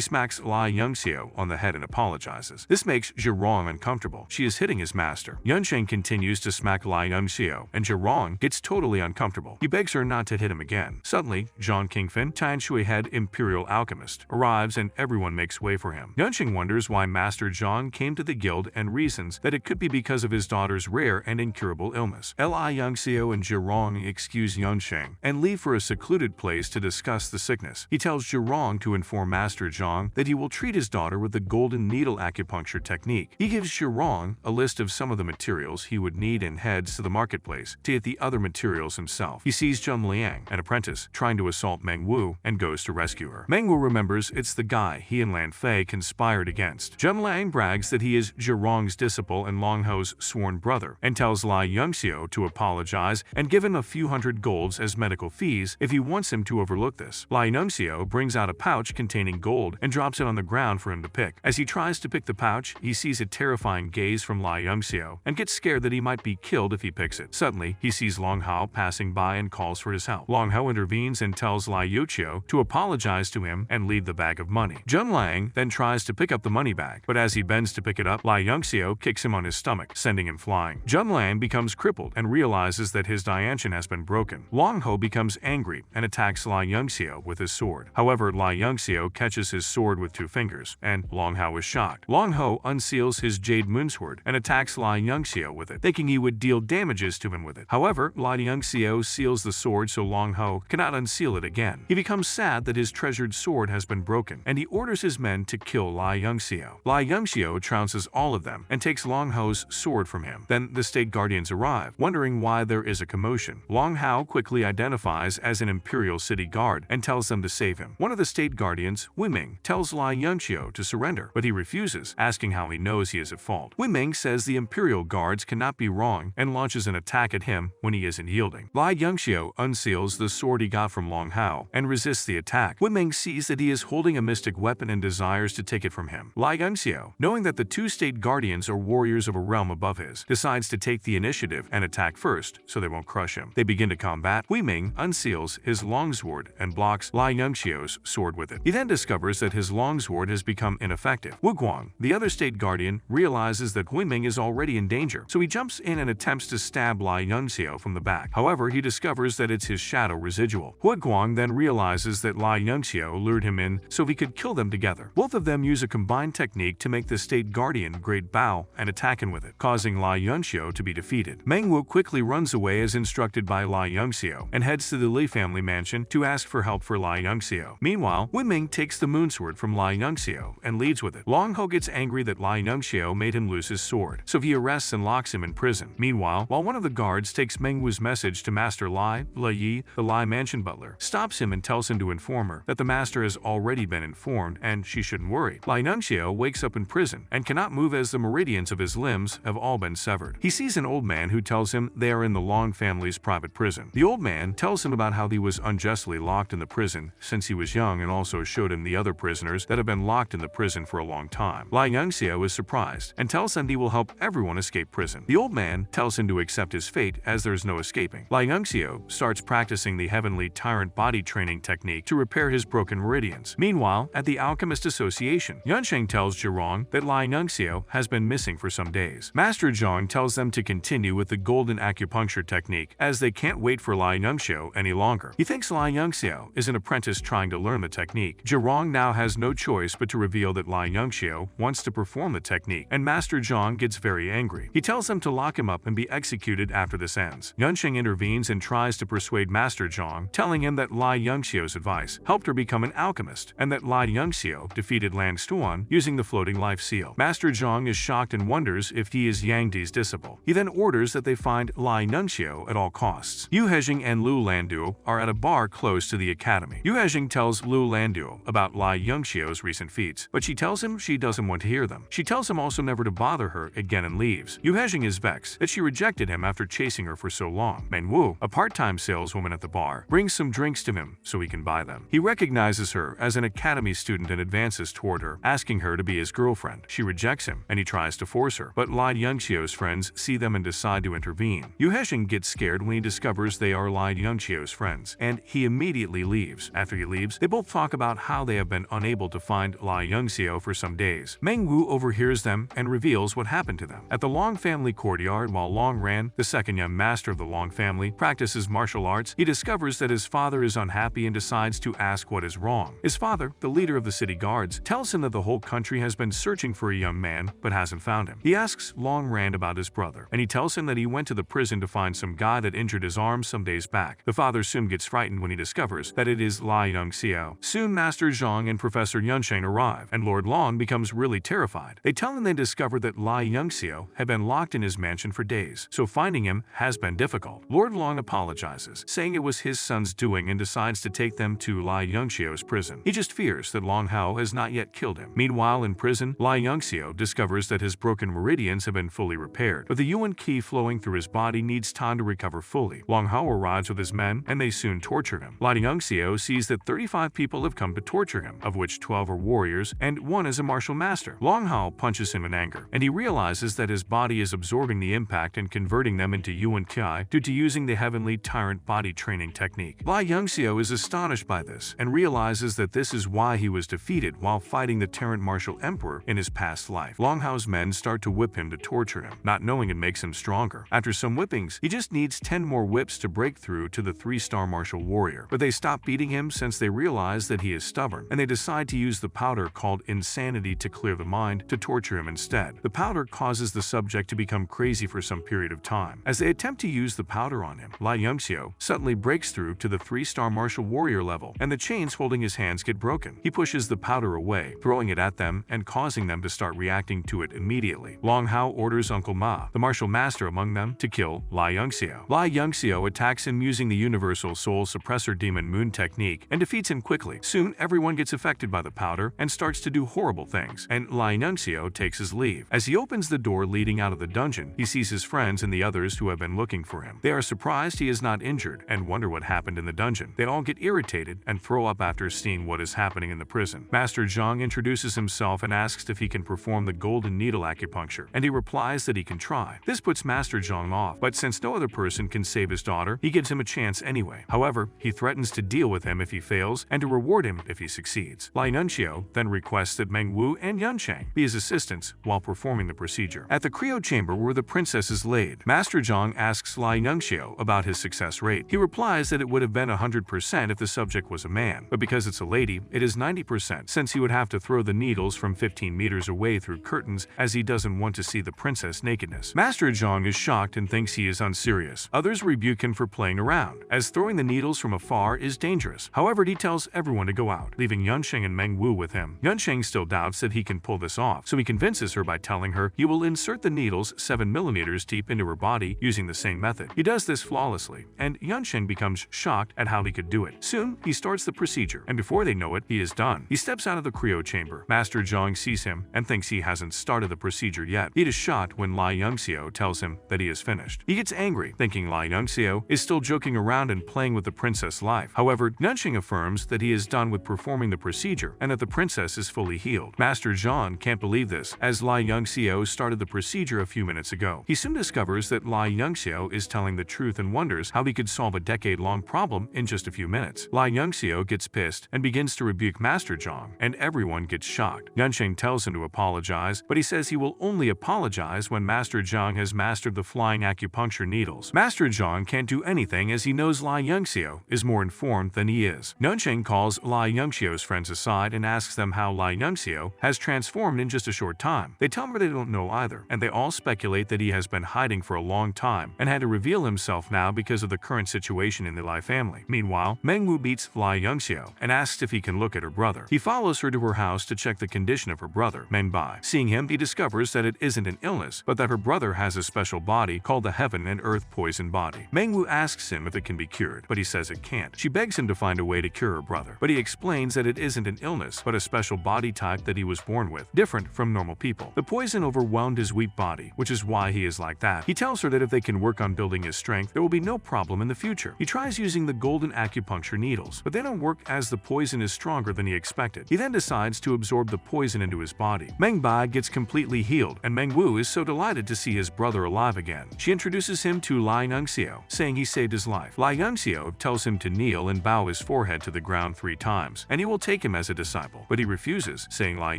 smacks Lai Yongxiao on the head and apologizes. This makes Zhirong uncomfortable. She is hitting his master. Nunsheng continues to smack Lai Yongxiao, and Zhirong gets totally uncomfortable. He begs her not to hit him again. Suddenly, Zhang Qingfen, Tianshui head Imperial Alchemist, arrives and everyone makes way for him. Nunsheng wonders why Master Zhang came to the guild and reasons that it could be because of his daughter's rare and incurable illness. Lai Yongxiao and Zhirong excuse Nunsheng and leave for a secluded place to discuss the sickness. He tells Zhirong to inform Master Zhang that he will treat his daughter with the golden needle acupuncture technique. He gives Zhirong a list of some of the materials he would need and heads to the marketplace to get the other materials himself. He sees Zheng Liang, an apprentice, trying to assault Meng Wu and goes to rescue her. Meng Wu remembers it's the guy he and Lan Fei conspired against. Zheng Liang brags that he is Zhirong's disciple and Long Ho's sworn brother and tells Lai Yongxiao to apologize and give him a few hundred golds as medical fees if he wants him to overlook this. Lai Yongxiao brings out a pouch containing gold and drops it on the ground for him to pick. As he tries to pick the pouch, he sees a terrifying gaze from Lai Yongxiao and gets scared that he might be killed if he picks it. Suddenly, he sees Long Hao passing by and calls for his help. Long Hao intervenes and tells Lai Yongxiao to apologize to him and leave the bag of money. Zheng Liang then tries to pick up the money bag, but as he bends to pick it up, Lai Yongxiao kicks him on his stomach, sending him flying. Zheng Liang becomes crippled and realizes that his Diantian has been broken. Long Hao becomes angry and attacks Lai Yongxiao with his sword. However, Lai Yongxiao catches his sword with 2 fingers, and Long Hao is shocked. Long Hao unseals his jade moonsword and attacks Lai Yongxiao with it, thinking he would deal damages to him with it. However, Lai Yongxiao seals the sword so Long Hao cannot unseal it again. He becomes sad that his treasured sword has been broken, and he orders his men to kill Lai Yongxiao. Lai Yongxiao trounces all of them and takes Long Hao's sword from him. Then the state guardians arrive, wondering why there is a commotion. Long Hao quickly identifies as an Imperial City guard and tells them to save him. One of the state guardians, Wiming, tells Lai Yongxiao to surrender, but he refuses, asking how he knows he is at fault. Wiming says the Imperial guards cannot be wrong and launches an attack at him when he isn't yielding. Lai Yongxiao unseals the sword he got from Long Hao and resists the attack. Wiming sees that he is holding a mystic weapon and desires to take it from him. Lai Yongxiao, knowing that the 2 state guardians are warriors of a realm above his, decides to take the initiative and attack first so they won't crush him. They begin to combat. Wiming unseals his longsword and blocks Lai Yongxiao's sword with it. He then discovers that his longsword has become ineffective. Wu Guang, the other state guardian, realizes that Wiming is already in danger, so he jumps in and attempts to stab Lai Yongxiao from the back. However, he discovers that it's his shadow residual. Wu Guang then realizes that Lai Yongxiao lured him in so he could kill them together. Both of them use a combined technique to make the state guardian Great Bow and attack him with it, causing Lai Yongxiao to be defeated. Meng Wu quickly runs away as instructed by Lai Yongxiao and heads to the Li family mansion to ask for help for Lai Yongxiao. Meanwhile, Wiming takes the moonsword from Lai Yongxiao and leads with it. Long Hao gets angry that Lai Yongxiao made him lose his sword, so he arrests and locks him in prison. Meanwhile, while one of the guards takes Meng Wu's message to Master Lai, Yi, the Lai mansion butler, stops him and tells him to inform her that the master has already been informed and she shouldn't worry. Lai Yongxiao wakes up in prison and cannot move as the meridians of his limbs have all been severed. He sees an old man who tells him they are in the Long family's private prison. The old man tells him about how he was unjustly locked in the prison since he was young and also showed him the other prisoners that have been locked in the prison for a long time. Li Yangxiao is surprised and tells them he will help everyone escape prison. The old man tells him to accept his fate as there is no escaping. Li Yangxiao starts practicing the heavenly tyrant body training technique to repair his broken meridians. Meanwhile, at the Alchemist Association, Yunsheng tells Zhirong that Li Yangxiao has been missing for some days. Master Zhang tells them to continue with the golden acupuncture technique as they can't wait for Li Yangxiao any longer. He thinks Li Yangxiao is an apprentice trying to learn the technique. Zhirong now has no choice but to reveal that Li Yangxiao wants to perform the technique, and Master Zhang gets very angry. He tells them to lock him up and be executed after this ends. Yunsheng intervenes and tries to persuade Master Zhang, telling him that Li Yangxiao's advice helped her become an alchemist, and that Li Yangxiao defeated Lang Stuan using the floating life seal. Master Zhang is shocked and wonders if he is Yang Di's disciple. He then orders that they find Li Yangxiao at all costs. Yu Hejing and Lu Landuo are at a bar close to the academy. Yu Hejing tells Lu Landuo about Li Yangxiao's recent feats, but she tells him she doesn't want to hear them. She tells him also never to bother her again and leaves. Yu Hejing is vexed that she rejected him after chasing her for so long. Manhwa, a part-time saleswoman at the bar, brings some drinks to him so he can buy them. He recognizes her as an academy student and advances toward her, asking her to be his girlfriend. She rejects him, and he tries to force her, but Li Yangxiao's friends see them and decide to intervene. Yu Hejing gets scared when he discovers they are Li Yangxiao's friends, and he immediately leaves. After he leaves, they both talk about how they have been unable to find Li Yangxiao for some days. Meng Wu overhears them and reveals what happened to them. At the Long family courtyard, while Long Ran, the second young master of the Long family, practices martial arts, he discovers that his father is unhappy and decides to ask what is wrong. His father, the leader of the city guards, tells him that the whole country has been searching for a young man but hasn't found him. He asks Long Ran about his brother, and he tells him that he went to the prison to find some guy that injured his arm some days back. The father soon gets frightened when he discovers that it is Li Yangxiao. Soon Master Zhang and Professor Yunsheng arrive, and Lord Long becomes really terrified. They tell him they discovered that Li Yangxiao had been locked in his mansion for days, so finding him has been difficult. Lord Long apologizes, saying it was his son's doing, and decides to take them to Li Yangxiao's prison. He just fears that Long Hao has not yet killed him. Meanwhile, in prison, Li Yangxiao discovers that his broken meridians have been fully repaired, but the Yuan Qi flowing through his body needs time to recover fully. Long Hao arrives with his men, and they soon torture him. Li Yangxiao sees that 35 people have come to torture him, of which 12 are warriors, and 1 is a martial master. Long Hao punches him in anger, and he realizes that his body is absorbing the impact and converting them into Yuan Qi due to using the heavenly tyrant body training technique. Li Yangxiao is astonished by this, and realizes that this is why he was defeated while fighting the Terran Martial Emperor in his past life. Long Hao's men start to whip him to torture him, not knowing it makes him stronger. After some whippings, he just needs 10 more whips to break through to the 3-star martial warrior, but they stop beating him since they realize that he is stubborn, and they decide to use the powder called Insanity to clear the mind to torture him instead. The powder causes the subject to become crazy for some period of time. As they attempt to use the powder on him, Li Yangxiao suddenly breaks through to the 3-star martial warrior level, and the chains holding his hands get broken. He pushes the powder away, throwing it at them and causing them to start reacting to it immediately. Long Hao orders Uncle Ma, the martial master among them, to kill Li Yangxiao. Li Yangxiao attacks him using the Universal Soul Suppressor Demon Moon technique and defeats him quickly. Soon, everyone gets affected by the powder and starts to do horrible things, and Li Yangxiao takes his leave. As he opens the door leading out of the dungeon, he sees his friends and the others who have been looking for him. They are surprised he is not injured and wonder what happened in the dungeon. They all get irritated and throw up after seeing what is happening in the prison. Master Zhang introduces himself and asks if he can perform the golden needle acupuncture, and he replies that he can try. This puts Master Zhang off, but since no other person can save his daughter, he gives him a chance anyway. However, he threatens to deal with him if he fails and to reward him if he succeeds. Li Yangxiao then requests that Meng Wu and Yunsheng be his assistants while performing the procedure. At the cryo chamber where the princess is laid, Master Zhang asks Li Yangxiao about his success rate. He replies that it would have been 100% if the subject was a man, but because it's a lady, it is 90% since he would have to throw the needles from 15 meters away through curtains as he doesn't want to see the princess nakedness. Master Zhang is shocked and thinks he is unserious. Others rebuke him for playing around, as throwing the needles from afar is dangerous. However, he tells everyone to go out, leaving Yunsheng and Meng Wu with him. Yunsheng still doubts that he can pull this off, so he convinces her by telling her he will insert the needles 7 millimeters deep into her body using the same method. He does this flawlessly, and Yunsheng becomes shocked at how he could do it. Soon, he starts the procedure, and before they know it, he is done. He steps out of the cryo chamber. Master Zhang sees him and thinks he hasn't started the procedure yet. He is shocked when Li Yangxiao tells him that he is finished. He gets angry, thinking Li Yangxiao is still joking around and playing with the princess' life. However, Yunsheng affirms that he is done with performing the procedure and that the princess is fully healed. Master Zhang can't believe this, as Lai Yongxiao started the procedure a few minutes ago. He soon discovers that Lai Yongxiao is telling the truth and wonders how he could solve a decade-long problem in just a few minutes. Lai Yongxiao gets pissed and begins to rebuke Master Zhang, and everyone gets shocked. Yunsheng tells him to apologize, but he says he will only apologize when Master Zhang has mastered the flying acupuncture needles. Master Zhang can't do anything as he knows Lai Yongxiao is more informed than he is. Yunsheng calls Lai Yongxiao's friends aside and asks them how Lai Yongxiao has transformed in just a short time. They tell him they don't know either, and they all speculate that he has been hiding for a long time and had to reveal himself now because of the current situation in the Lai family. Meanwhile, Manhwa beats Lai Yongxiao and asks if he can look at her brother. He follows her to her house to check the condition of her brother, Menbai. Seeing him, he discovers that it isn't an illness, but that her brother has a special body called the Heaven and Earth Poison Body. Manhwa asks him if it can be cured, but he says it can't. She begs him to find a way to cure her brother, but he explains that it isn't an illness, but a special body type that he was born with, different from normal people. The poison overwhelmed his weak body, which is why he is like that. He tells her that if they can work on building his strength, there will be no problem in the future. He tries using the golden acupuncture needles, but they don't work as the poison is stronger than he expected. He then decides to absorb the poison into his body. Menbai gets completely healed, and Manhwa is so delighted to see his brother alive again. She introduces him to Lai Yongxiao, saying he saved his life. Lai Yongxiao tells him to kneel and bow his forehead to the ground 3 times, and he will take him as a disciple, but he refuses, saying Lai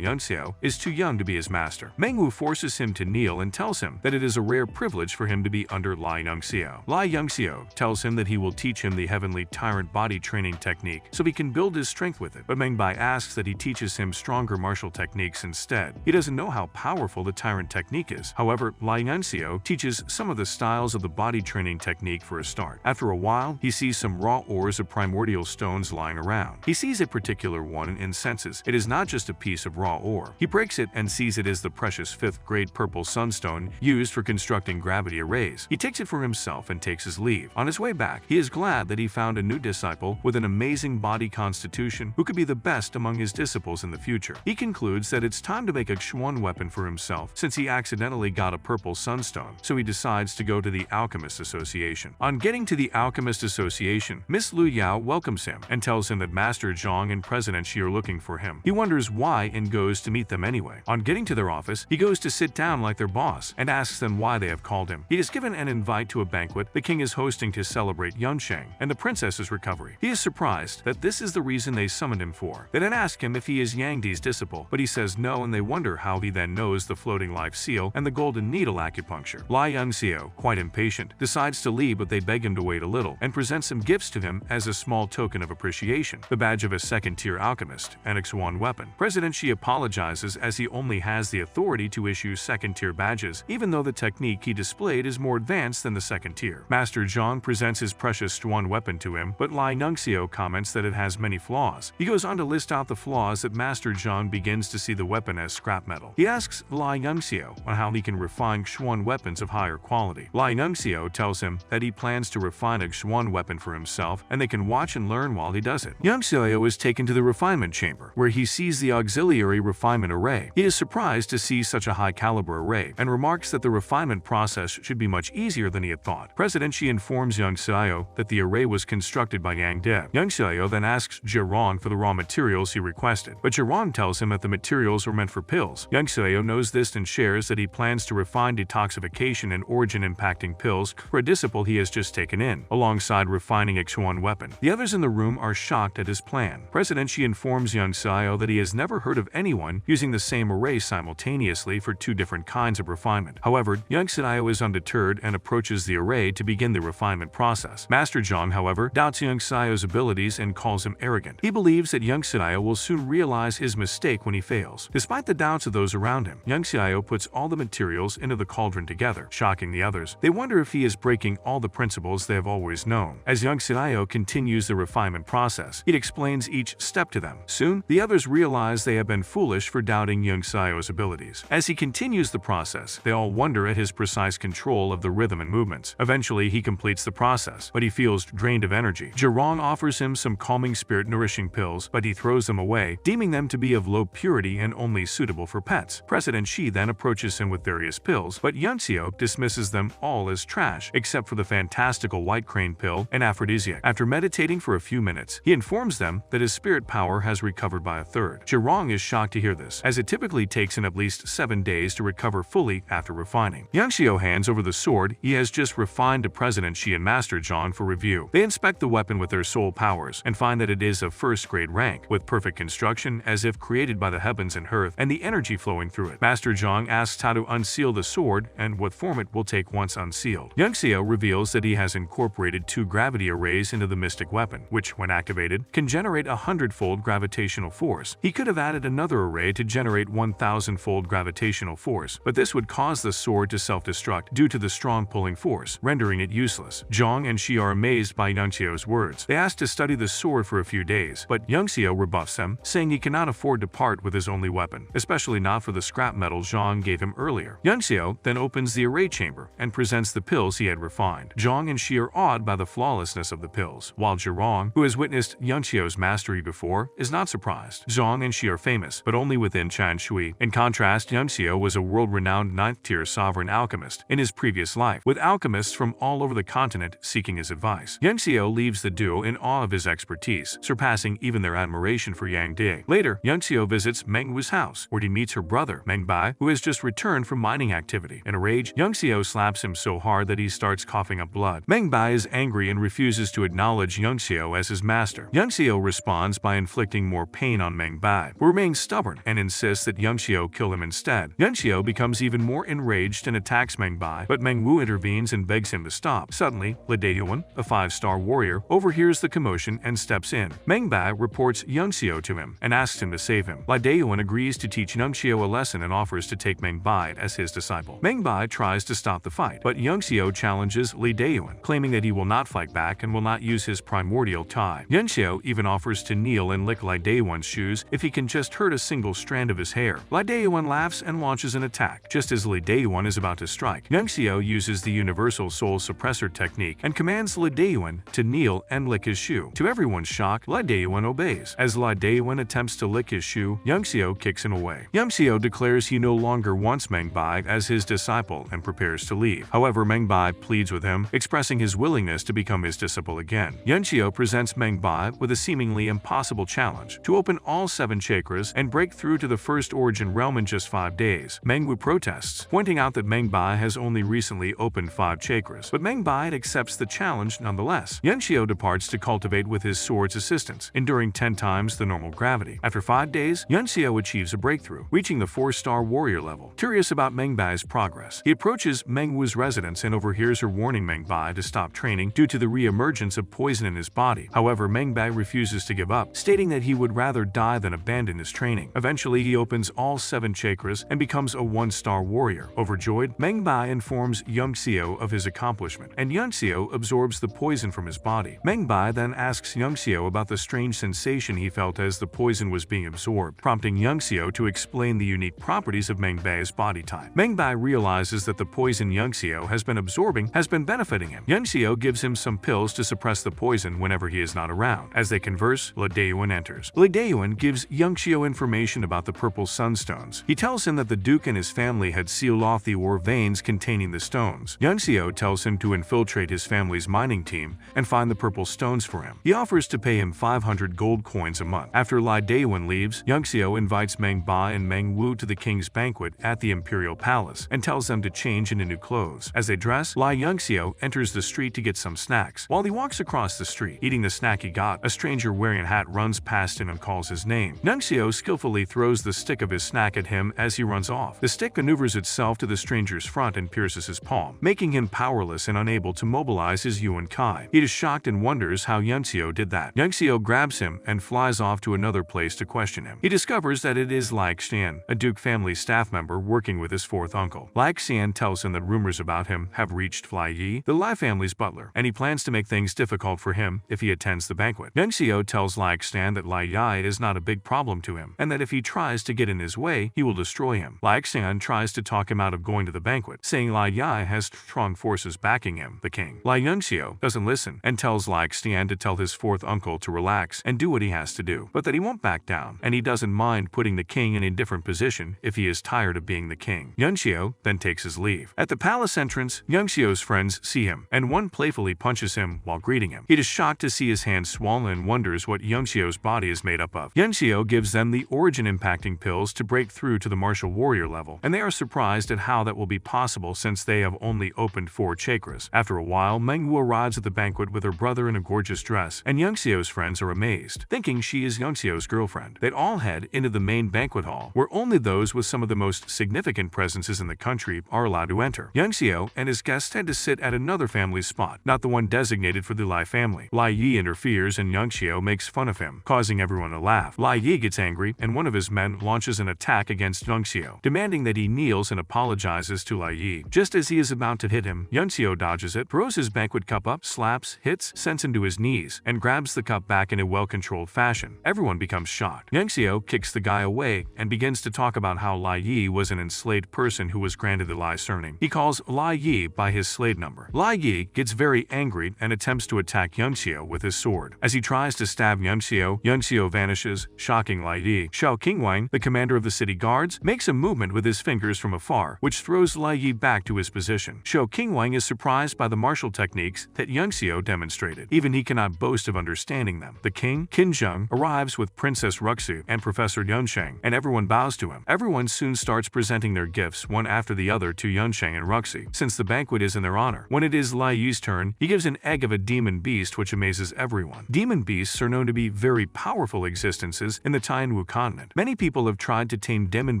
Yongxiao is too young to be his master. Manhwa forces him to kneel and tells him that it is a rare privilege for him to be under Lai Yongxiao. Lai Yongxiao tells him that he will teach him the heavenly tyrant body training technique so he can build his strength with it, but Menbai asks that he teaches him stronger martial techniques instead. He doesn't know how powerful the tyrant technique is. However, Lai Yongxiao teaches some of the styles of the body training technique for a start. After a while, he sees some raw ores of primordial stones lying around. He sees a particular one and senses it is not just a piece of raw ore. He breaks it and sees it is the precious 5th-grade purple sunstone used for constructing gravity arrays. He takes it for himself and takes his leave. On his way back, he is glad that he found a new disciple with an amazing body constitution who could be the best among his disciples in the future. He concludes that it's time to make a Xuan weapon for himself since he accidentally got a purple sunstone, so he decides to go to the Alchemist Association. On getting to the Alchemist Association, Miss Lu Yao welcomes him and tells him that Master Zhang and President Xi are looking for him. He wonders why and goes to meet them anyway. On getting to their office, he goes to sit down like their boss and asks them why they have called him. He is given an invite to a banquet the king is hosting to celebrate Yunsheng and the princess's recovery. He is surprised that this is the reason they summoned him for. They then ask him if he is Yang Di's disciple, but he says no, and they wonder how he then knows the floating life seal and the golden needle acupuncture. Lai Yongxiao, quite impatient, decides to leave, but they beg him to wait a little and present some gifts to him as a small token of appreciation: the badge of a second-tier alchemist and a Xuan weapon. President Xi apologizes as he only has the authority to issue second-tier badges, even though the technique he displayed is more advanced than the second tier. Master Zhang presents his precious Xuan weapon to him, but Lai Yongxiao comments that it has many flaws. He goes on to list out the flaws that Master Zhang begins to see the weapon as scrap metal. He asks Lai Yongxiao on how he can refine Xuan weapons of higher quality. Lai Yongxiao tells him that he plans to refine a Xuan weapon for himself, and they can watch and learn while he does it. Yongxiao is taken to the refinement chamber, where he sees the auxiliary refinement array. He is surprised to see such a high-caliber array, and remarks that the refinement process should be much easier than he had thought. President Xi informs Yongxiao that the array was constructed by Yang Di. Yongxiao then asks Jiran for the raw materials he requested, but Jiran tells him that the materials were meant for pills. Yongxiao knows this and shares that he plans to refine detoxification and origin-impacting pills for a disciple he has just taken in, alongside refining a Xuan weapon. The others in the room are shocked at his plan. President Xi informs Yongxiao that he has never heard of anyone using the same array simultaneously for 2 different kinds of refinement. However, Yongxiao is undeterred and approaches the array to begin the refinement process. Master Zhang, however, doubts Yongxiao's abilities and calls him arrogant. He believes that Yongxiao will soon realize his mistake when he fails. Despite the doubts of those around him, Yongxiao puts all the materials into the cauldron together, shocking the others. They wonder if he is breaking all the principles they have always known. As Yongxiao continues the refinement process, he explains each step to them. Soon, the others realize they have been foolish for doubting Yongxiao's abilities. As he continues the process, they all wonder at his precise control of the rhythm and movements. Eventually, he completes the process, but he feels drained of energy. Zhirong offers him some calming spirit-nourishing pills, but he throws them away, deeming them to be of low purity and only suitable for pets. President Xi then approaches him with various pills, but Yongxiao dismisses them all as trash, except for the fantastical white crane pill, an aphrodisiac. After meditating for a few minutes, minutes. He informs them that his spirit power has recovered by a third. Zhirong is shocked to hear this, as it typically takes him at least 7 days to recover fully after refining. Yangxiu hands over the sword he has just refined to President Xi and Master Zhang for review. They inspect the weapon with their soul powers and find that it is of first-grade rank, with perfect construction as if created by the heavens and earth, and the energy flowing through it. Master Zhang asks how to unseal the sword and what form it will take once unsealed. Yangxiu reveals that he has incorporated 2 gravity arrays into the mystic weapon, which, when activated, can generate a 100-fold gravitational force. He could have added another array to generate 1,000-fold gravitational force, but this would cause the sword to self-destruct due to the strong pulling force, rendering it useless. Zhang and Xi are amazed by Yangxiu's words. They ask to study the sword for a few days, but Yangxiu rebuffs them, saying he cannot afford to part with his only weapon, especially not for the scrap metal Zhang gave him earlier. Yangxiu then opens the array chamber and presents the pills he had refined. Zhang and Xi are awed by the flawlessness of the pills, while Zhirong, who has witnessed Yangxiu's mastery before, is not surprised. Zhang and Xi are famous, but only within Chanshui. In contrast, Yangxiu was a world-renowned 9th-tier sovereign alchemist in his previous life, with alchemists from all over the continent seeking his advice. Yangxiu leaves the duo in awe of his expertise, surpassing even their admiration for Yang Di. Later, Yangxiu visits Meng Wu's house, where he meets her brother, Meng Bai, who has just returned from mining activity. In a rage, Yangxiu slaps him so hard that he starts coughing up blood. Meng Bai is angry and refuses to acknowledge Yangxiu as his master. Yangxiu responds by inflicting more pain on Meng Bai, who remains stubborn and insists that Yangxiu kill him instead. Yangxiu becomes even more enraged and attacks Meng Bai, but Meng Wu intervenes and begs him to stop. Suddenly, Li Daiyuan, a 5-star warrior, overhears the commotion and steps in. Meng Bai reports Yangxiu to him and asks him to save him. Li Daiyuan agrees to teach Yangxiu a lesson and offers to take Meng Bai as his disciple. Meng Bai tries to stop the fight, but Yangxiu challenges Li Daiyuan, claiming that he will not fight back and will not use his primordial tie. Yangxiu even offers to kneel and lick Li Daiyuan's shoes if he can just hurt a single strand of his hair. Li Daiyuan laughs and launches an attack. Just as Li Daiyuan is about to strike, Yangxiu uses the universal soul suppressor technique and commands Li Daiyuan to kneel and lick his shoe. To everyone's shock, Li Daiyuan obeys. As Li Daiyuan attempts to lick his shoe, Yangxiu kicks him away. Yangxiu declares he no longer wants Meng Bai as his disciple and prepares to leave. However, Meng Bai pleads with him, expressing his willingness to become his disciple again. Yangxiu presents Meng Bai with a seemingly impossible challenge to open all 7 chakras and break through to the first origin realm in just 5 days. Meng Wu protests, pointing out that Meng Bai has only recently opened 5 chakras, but Meng Bai accepts the challenge nonetheless. Yangxiu departs to cultivate with his sword's assistance, enduring 10 times the normal gravity. After 5 days, Yangxiu achieves a breakthrough, reaching the 4-star warrior level. Curious about Meng Bai's progress, he approaches Meng Wu's residence and overhears her warning Meng Bai to stop training due to the re-emergence of poison in his body. However, Meng Bai refuses to give up, stating that he would rather die than abandon his training. Eventually, he opens all 7 chakras and becomes a 1-star warrior. Overjoyed, Meng Bai informs Yangxiu of his accomplishment, and Yangxiu absorbs the poison from his body. Meng Bai then asks Yangxiu about the strange sensation he felt as the poison was being absorbed, prompting Yangxiu to explain the unique properties of Meng Bai's body type. Meng Bai realizes that the poison Yangxiu has been absorbing has been benefiting him. Yangxiu gives him some pills to suppress the poison whenever he is not around. As they converse, Li Daiyuan enters. Li Daiyuan gives Yangxiu information about the purple sunstones. He tells him that the Duke and his family had sealed off the ore veins containing the stones. Yangxiu tells him to infiltrate his family's mining team and find the purple stones for him. He offers to pay him 500 gold coins a month. After Li Daiyuan leaves, Yangxiu invites Meng Bai and Meng Wu to the king's banquet at the imperial palace and tells them to change into new clothes. As they dress, Li Yangxiu enters the street to get some snacks. While he walks across the street, eating the snack he got, a stranger wearing a hat runs past him and calls his name. Yangxiu skillfully throws the stick of his snack at him as he runs off. The stick maneuvers itself to the stranger's front and pierces his palm, making him powerless and unable to mobilize his Yuan Kai. He is shocked and wonders how Yangxiu did that. Yangxiu grabs him and flies off to another place to question him. He discovers that it is Lai Xian, a Duke family staff member working with his 4th uncle. Lai Xian tells him that rumors about him have reached Fly Yi, the Lai family's butler, and he plans to make things difficult for him if he attends the banquet. Yangxiu tells Lai Xian that Lai Yi is not a big problem to him, and that if he tries to get in his way, he will destroy him. Lai Xian tries to talk him out of going to the banquet, saying Lai Yi has strong forces backing him, the king. Lai Yangxiu doesn't listen and tells Lai Xian to tell his 4th uncle to relax and do what he has to do, but that he won't back down, and he doesn't mind putting the king in a different position if he is tired of being the king. Yangxiu then takes his leave. At the palace entrance, Yangxiu's friends see him, and one playfully punches him while greeting him. He is shocked to see his his hand swollen and wonders what Youngsio's body is made up of. Youngsio gives them the origin-impacting pills to break through to the martial warrior level, and they are surprised at how that will be possible since they have only opened 4 chakras. After a while, Manhwa arrives at the banquet with her brother in a gorgeous dress, and Youngsio's friends are amazed, thinking she is Youngsio's girlfriend. They all head into the main banquet hall, where only those with some of the most significant presences in the country are allowed to enter. Youngsio and his guests tend to sit at another family's spot, not the one designated for the Lai family. Lai Yi interferes and Youngsio makes fun of him, causing everyone to laugh. Lai Yi gets angry, and one of his men launches an attack against Youngsio, demanding that he kneels and apologizes to Lai Yi. Just as he is about to hit him, Youngsio dodges it, throws his banquet cup up, slaps, hits, sends him to his knees, and grabs the cup back in a well-controlled fashion. Everyone becomes shocked. Youngsio kicks the guy away and begins to talk about how Lai Yi was an enslaved person who was granted the Lai surname. He calls Lai Yi by his slave number. Lai Yi gets very angry and attempts to attack Youngsio with his sword. As he tries to stab Youngsio vanishes, shocking Lai Yi. Xiao Qingwang, the commander of the city guards, makes a movement with his fingers from afar, which throws Lai Yi back to his position. Xiao Qingwang is surprised by the martial techniques that Youngsio demonstrated. Even he cannot boast of understanding them. The king, Qin Zheng, arrives with Princess Ruxu and Professor Yunsheng, and everyone bows to him. Everyone soon starts presenting their gifts one after the other to Yunsheng and Ruxu, since the banquet is in their honor. When it is Lai Yi's turn, he gives an egg of a demon beast which amazes everyone. Demon beasts are known to be very powerful existences in the Tianwu continent. Many people have tried to tame demon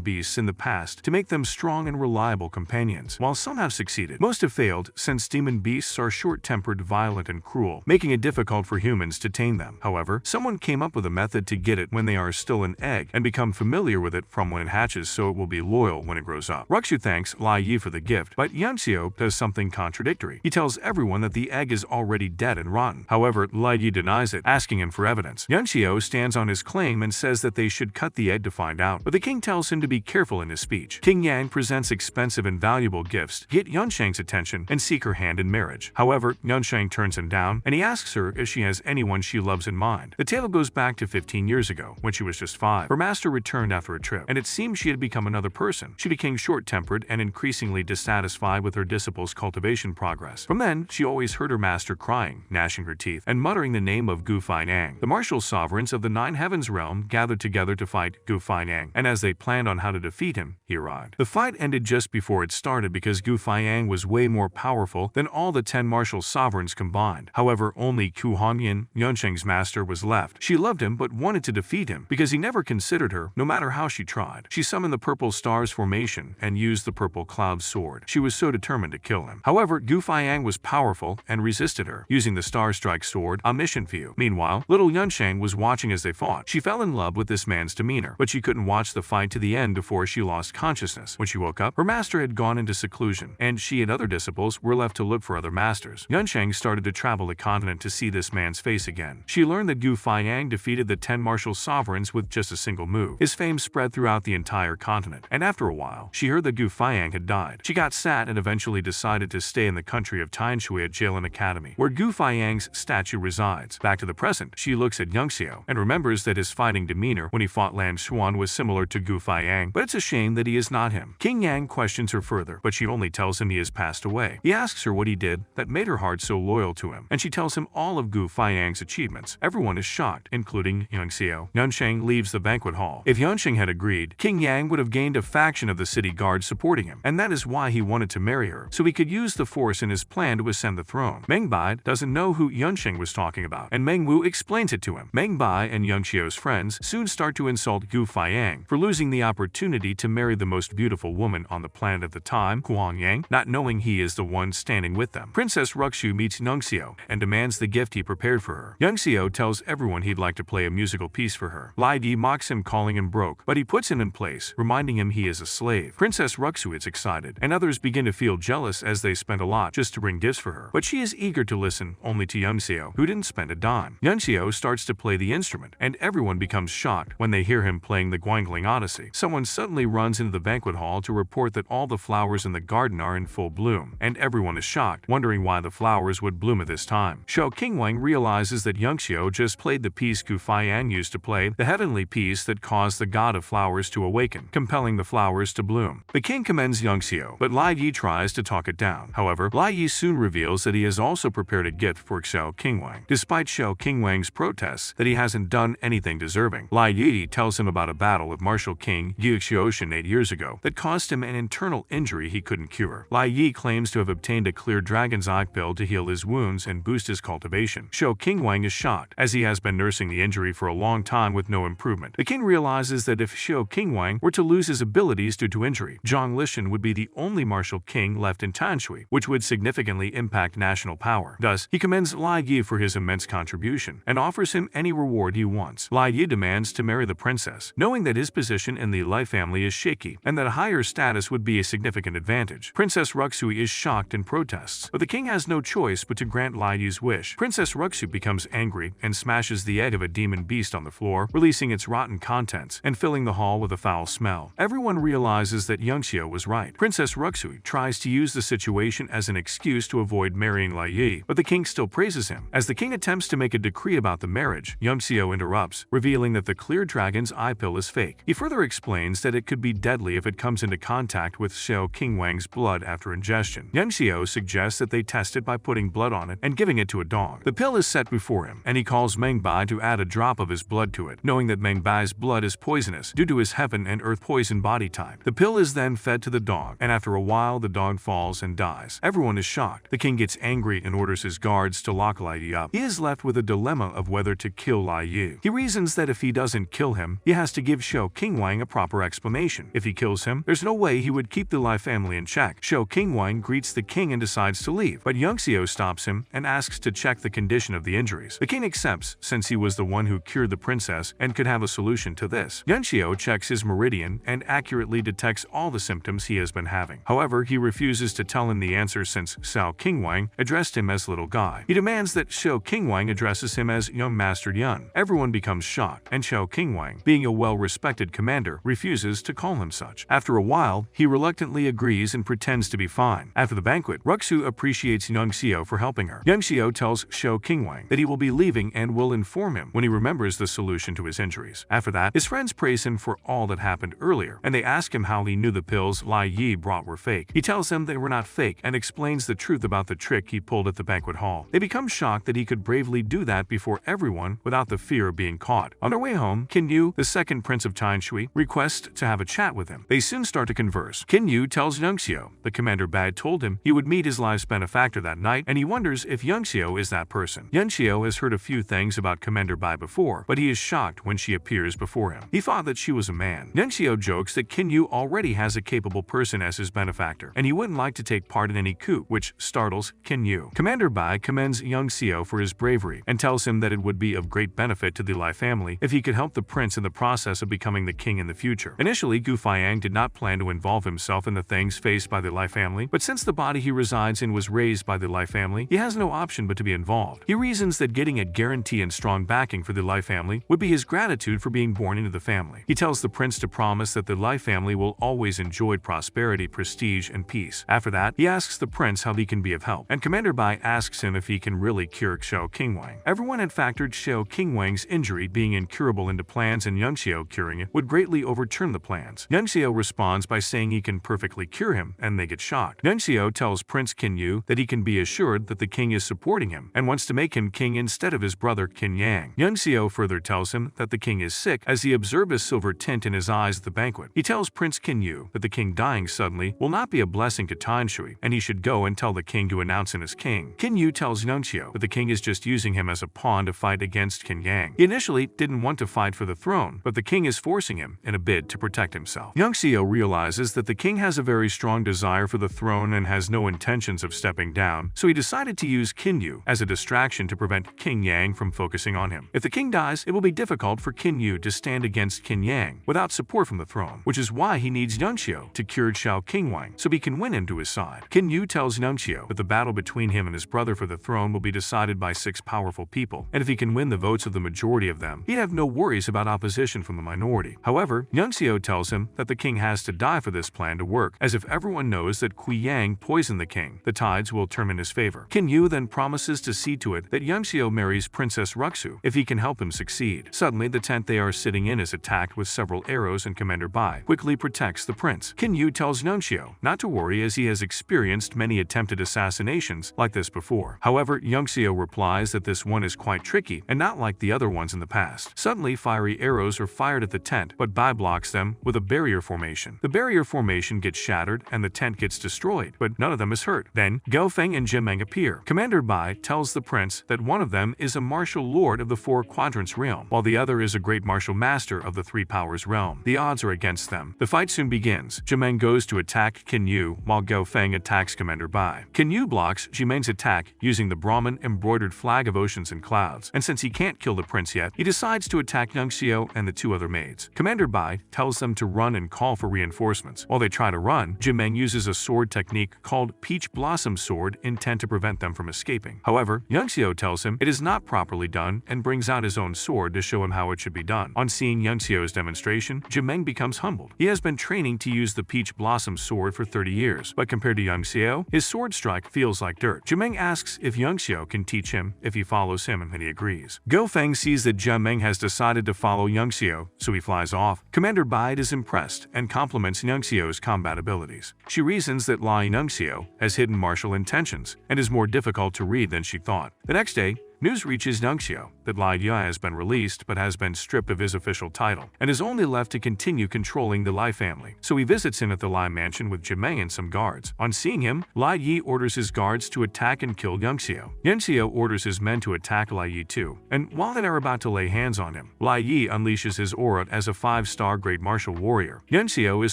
beasts in the past to make them strong and reliable companions. While some have succeeded, most have failed since demon beasts are short-tempered, violent, and cruel, making it difficult for humans to tame them. However, someone came up with a method to get it when they are still an egg and become familiar with it from when it hatches so it will be loyal when it grows up. Ruxu thanks Lai Yi for the gift, but Youngsio does something contradictory. He tells everyone that the egg is already dead and rotten. However, Lai Yi denies it, asking him for evidence. Youngsio stands on his claim and says that they should cut the egg to find out, but the king tells him to be careful in his speech. King Yang presents expensive and valuable gifts to get Yunsheng's attention and seek her hand in marriage. However, Yunsheng turns him down, and he asks her if she has anyone she loves in mind. The tale goes back to 15 years ago, when she was just 5. Her master returned after a trip, and it seemed she had become another person. She became short-tempered and increasingly dissatisfied with her disciple's cultivation progress. From then, she always heard her master crying, gnashing her teeth, and muttering the name of Gu Fainyang. The martial sovereigns of the Nine Heavens realm gathered together to fight Gu Fainyang, and as they planned on how to defeat him, he arrived. The fight ended just before it started because Gu Fainyang was way more powerful than all the 10 martial sovereigns combined. However, only Ku Hanyin, Yunsheng's master, was left. She loved him but wanted to defeat him because he never considered her, no matter how she tried. She summoned the Purple Stars formation and used the Purple Cloud sword. She was so determined to kill him. However, Gu Fainyang was powerful and resisted her, using the Star Strike sword, Omniscient View. Meanwhile, little Yunsheng was watching as they fought. She fell in love with this man's demeanor, but she couldn't watch the fight to the end before she lost consciousness. When she woke up, her master had gone into seclusion, and she and other disciples were left to look for other masters. Yunsheng started to travel the continent to see this man's face again. She learned that Gu Fainyang defeated the 10 martial sovereigns with just a single move. His fame spread throughout the entire continent, and after a while, she heard that Gu Fainyang had died. She got sad and eventually decided to stay in the country of Tianshui at Jalen Academy, where Gu Fainyang's statue resides. Back to the present, she looks at Youngsio and remembers that his fighting demeanor when he fought Lan Xuan was similar to Gu Fainyang, but it's a shame that he is not him. King Yang questions her further, but she only tells him he has passed away. He asks her what he did that made her heart so loyal to him, and she tells him all of Gu Fainyang's achievements. Everyone is shocked, including Youngsio. Yunsheng leaves the banquet hall. If Yunsheng had agreed, King Yang would have gained a faction of the city guards supporting him, and that is why he wanted to marry her, so he could use the force in his plan to ascend the throne. Meng Bai doesn't know who Yunsheng was talking about, and Meng Wu explains it to him. Meng Bai and Youngsio's friends soon start to insult Gu Fainyang for losing the opportunity to marry the most beautiful woman on the planet at the time, Huang Yang, not knowing he is the one standing with them. Princess Ruxu meets Youngsio and demands the gift he prepared for her. Youngsio tells everyone he'd like to play a musical piece for her. Lai Yi mocks him, calling him broke, but he puts him in place, reminding him he is a slave. Princess Ruxu is excited, and others begin to feel jealous as they spend a lot just to bring gifts for her. But she is eager to listen only to Youngsio, who didn't spend a dime. Youngsio starts to play the instrument, and everyone becomes shocked when they hear him playing the Guangling Odyssey. Someone suddenly runs into the banquet hall to report that all the flowers in the garden are in full bloom, and everyone is shocked, wondering why the flowers would bloom at this time. Xiao Qingwang realizes that Youngsio just played the piece Gu Fainyang used to play, the heavenly piece that caused the god of flowers to awaken, compelling the flowers to bloom. The king commends Youngsio, but Lai Yi tries to talk it down. However, Lai Yi soon reveals that he has also prepared a gift for Xiao Qingwang. Qingwang. Despite Xiao Qingwang's protests that he hasn't done anything deserving, Lai Yi tells him about a battle with Martial King Yu Xiaoshan 8 years ago that caused him an internal injury he couldn't cure. Lai Yi claims to have obtained a clear dragon's eye pill to heal his wounds and boost his cultivation. Xiao Qingwang is shocked, as he has been nursing the injury for a long time with no improvement. The king realizes that if Xiao Qingwang were to lose his abilities due to injury, Zhang Lishan would be the only martial king left in Tanshui, which would significantly impact national power. Thus, he commends Lai Yi for his immense contribution and offers him any reward he wants. Lai Yi demands to marry the princess, knowing that his position in the Lai family is shaky and that a higher status would be a significant advantage. Princess Ruxui is shocked and protests, but the king has no choice but to grant Lai Yi's wish. Princess Ruxu becomes angry and smashes the egg of a demon beast on the floor, releasing its rotten contents and filling the hall with a foul smell. Everyone realizes that Yangxiu was right. Princess Ruxui tries to use the situation as an excuse to avoid marrying Lai Yi, but the king still praises him. As the king attempts to make a decree about the marriage, Yangxiu interrupts, revealing that the clear dragon's eye pill is fake. He further explains that it could be deadly if it comes into contact with Xiao Qingwang's blood after ingestion. Yangxiu suggests that they test it by putting blood on it and giving it to a dog. The pill is set before him, and he calls Meng Bai to add a drop of his blood to it, knowing that Meng Bai's blood is poisonous due to his heaven and earth poison body type. The pill is then fed to the dog, and after a while the dog falls and dies. Everyone is shocked. The king gets angry and orders his guards to lock Lai Yi up. He is left with a dilemma of whether to kill Lai Yi. He reasons that if he doesn't kill him, he has to give Xiao Qingwang a proper explanation. If he kills him, there's no way he would keep the Lai family in check. Xiao Qingwang greets the king and decides to leave, but Yangxiu stops him and asks to check the condition of the injuries. The king accepts, since he was the one who cured the princess and could have a solution to this. Yangxiu checks his meridian and accurately detects all the symptoms he has been having. However, he refuses to tell him the answer since Xiao Qingwang addressed him as little guy. He demands that Xiao Qingwang addresses him as young Master Yun. Everyone becomes shocked, and Xiao Qingwang, being a well-respected commander, refuses to call him such. After a while, he reluctantly agrees and pretends to be fine. After the banquet, Ruxu appreciates Yangxiu for helping her. Yangxiu tells Xiao Qingwang that he will be leaving and will inform him when he remembers the solution to his injuries. After that, his friends praise him for all that happened earlier, and they ask him how he knew the pills Lai Yi brought were fake. He tells them they were not fake and explains the truth about the trick he pulled at the banquet hall. They become shocked that he could bravely do that before everyone without the fear of being caught. On their way home, Qin Yu, the second prince of Tanshui, requests to have a chat with him. They soon start to converse. Qin Yu tells Yangxiu the Commander Bai told him he would meet his life's benefactor that night, and he wonders if Yangxiu is that person. Yangxiu has heard a few things about Commander Bai before, but he is shocked when she appears before him. He thought that she was a man. Yangxiu jokes that Qin Yu already has a capable person as his benefactor, and he wouldn't like to take part in any coup, which startles Qin Yu. Commander Bai commends Yangxiu for his bravery and tells him that it would be of great benefit to the Lai family if he could help the prince in the process of becoming the king in the future. Initially, Gu Faiang did not plan to involve himself in the things faced by the Lai family, but since the body he resides in was raised by the Lai family, he has no option but to be involved. He reasons that getting a guarantee and strong backing for the Lai family would be his gratitude for being born into the family. He tells the prince to promise that the Lai family will always enjoy prosperity, prestige, and peace. After that, he asks the prince how he can be of help, and Commander Bai asks him if he can really cure Xiao Qingwang. Everyone had factored Xiao Qingwang's injury being incurable into plans, and Yangxiu curing it would greatly overturn the plans. Yangxiu responds by saying he can perfectly cure him, and they get shocked. Yangxiu tells Prince Qin Yu that he can be assured that the king is supporting him and wants to make him king instead of his brother Qin Yang. Yangxiu further tells him that the king is sick as he observed a silver tint in his eyes at the banquet. He tells Prince Qin Yu that the king dying suddenly will not be a blessing to Tanshui, and he should go and tell the king to announce him as king. Qin Yu tells Yangxiu that the king is just using him as a pawn to fight against Qin Yang. He initially didn't want to fight for the throne, but the king is forcing him in a bid to protect himself. Yangxiu realizes that the king has a very strong desire for the throne and has no intentions of stepping down, so he decided to use Qin Yu as a distraction to prevent Qin Yang from focusing on him. If the king dies, it will be difficult for Qin Yu to stand against Qin Yang without support from the throne, which is why he needs Yangxiu to cure Xiao Qingwang so he can win him to his side. Qin Yu tells Yangxiu that the battle between him and his brother for the throne will be decided by 6 powerful people, and if he can win the votes of the majority of them, he'd have no worries about opposition from the minority. However, Yangxiu tells him that the king has to die for this plan to work, as if everyone knows that Kui Yang poisoned the king, the tides will turn in his favor. Qin Yu then promises to see to it that Yangxiu marries Princess Ruxu if he can help him succeed. Suddenly, the tent they are sitting in is attacked with several arrows, and Commander Bai quickly protects the prince. Qin Yu tells Yangxiu not to worry, as he has experienced many attempted assassinations like this before. However, Yangxiu replies that this one is quite tricky and not like the other ones in the past. Suddenly, fiery arrows are fired at the tent, but Bai blocks them with a barrier formation. The barrier formation gets shattered and the tent gets destroyed, but none of them is hurt. Then, Gao Feng and Jimeng appear. Commander Bai tells the prince that one of them is a martial lord of the Four Quadrants realm, while the other is a great martial master of the Three Powers realm. The odds are against them. The fight soon begins. Jimeng goes to attack Qin Yu, while Gao Feng attacks Commander Bai. Qin Yu blocks Jimeng's attack using the Brahmin embroidered flag of oceans and clouds, and since he can't kill the prince yet, he decides to attack Yang Xiao and the two other maids. Commander Bai tells them to run and call for reinforcements. While they try to run, Jimeng uses a sword technique called Peach Blossom Sword intent to prevent them from escaping. However, Yang Xiao tells him it is not properly done and brings out his own sword to show him how it should be done. On seeing Yang Xiao's demonstration, Jimeng becomes humbled. He has been training to use the Peach Blossom Sword for 30 years, but compared to Yang Xiao, his sword strike feels like dirt. Jimeng asks if Yang Xiao can teach him if he follows him, and he agrees. Gao Feng sees that Jimeng has decided to follow Yang Xiao, so he flies off. Commander Bai is impressed and compliments Yang Xiao's combat abilities. She reasons that Lai Yang Xiao has hidden martial intentions and is more difficult to read than she thought. The next day, news reaches Yang Xiao that Lai Ye has been released but has been stripped of his official title and is only left to continue controlling the Lai family. So he visits him at the Lai mansion with Jimeng and some guards. On seeing him, Lai Ye orders his guards to attack and kill Yang Xiao. Yang Xiao orders his men to attack Lai Ye too, and while they are about to lay hands on him, Lai Ye unleashes his aura as a 5-star great martial warrior. Yang Xiao is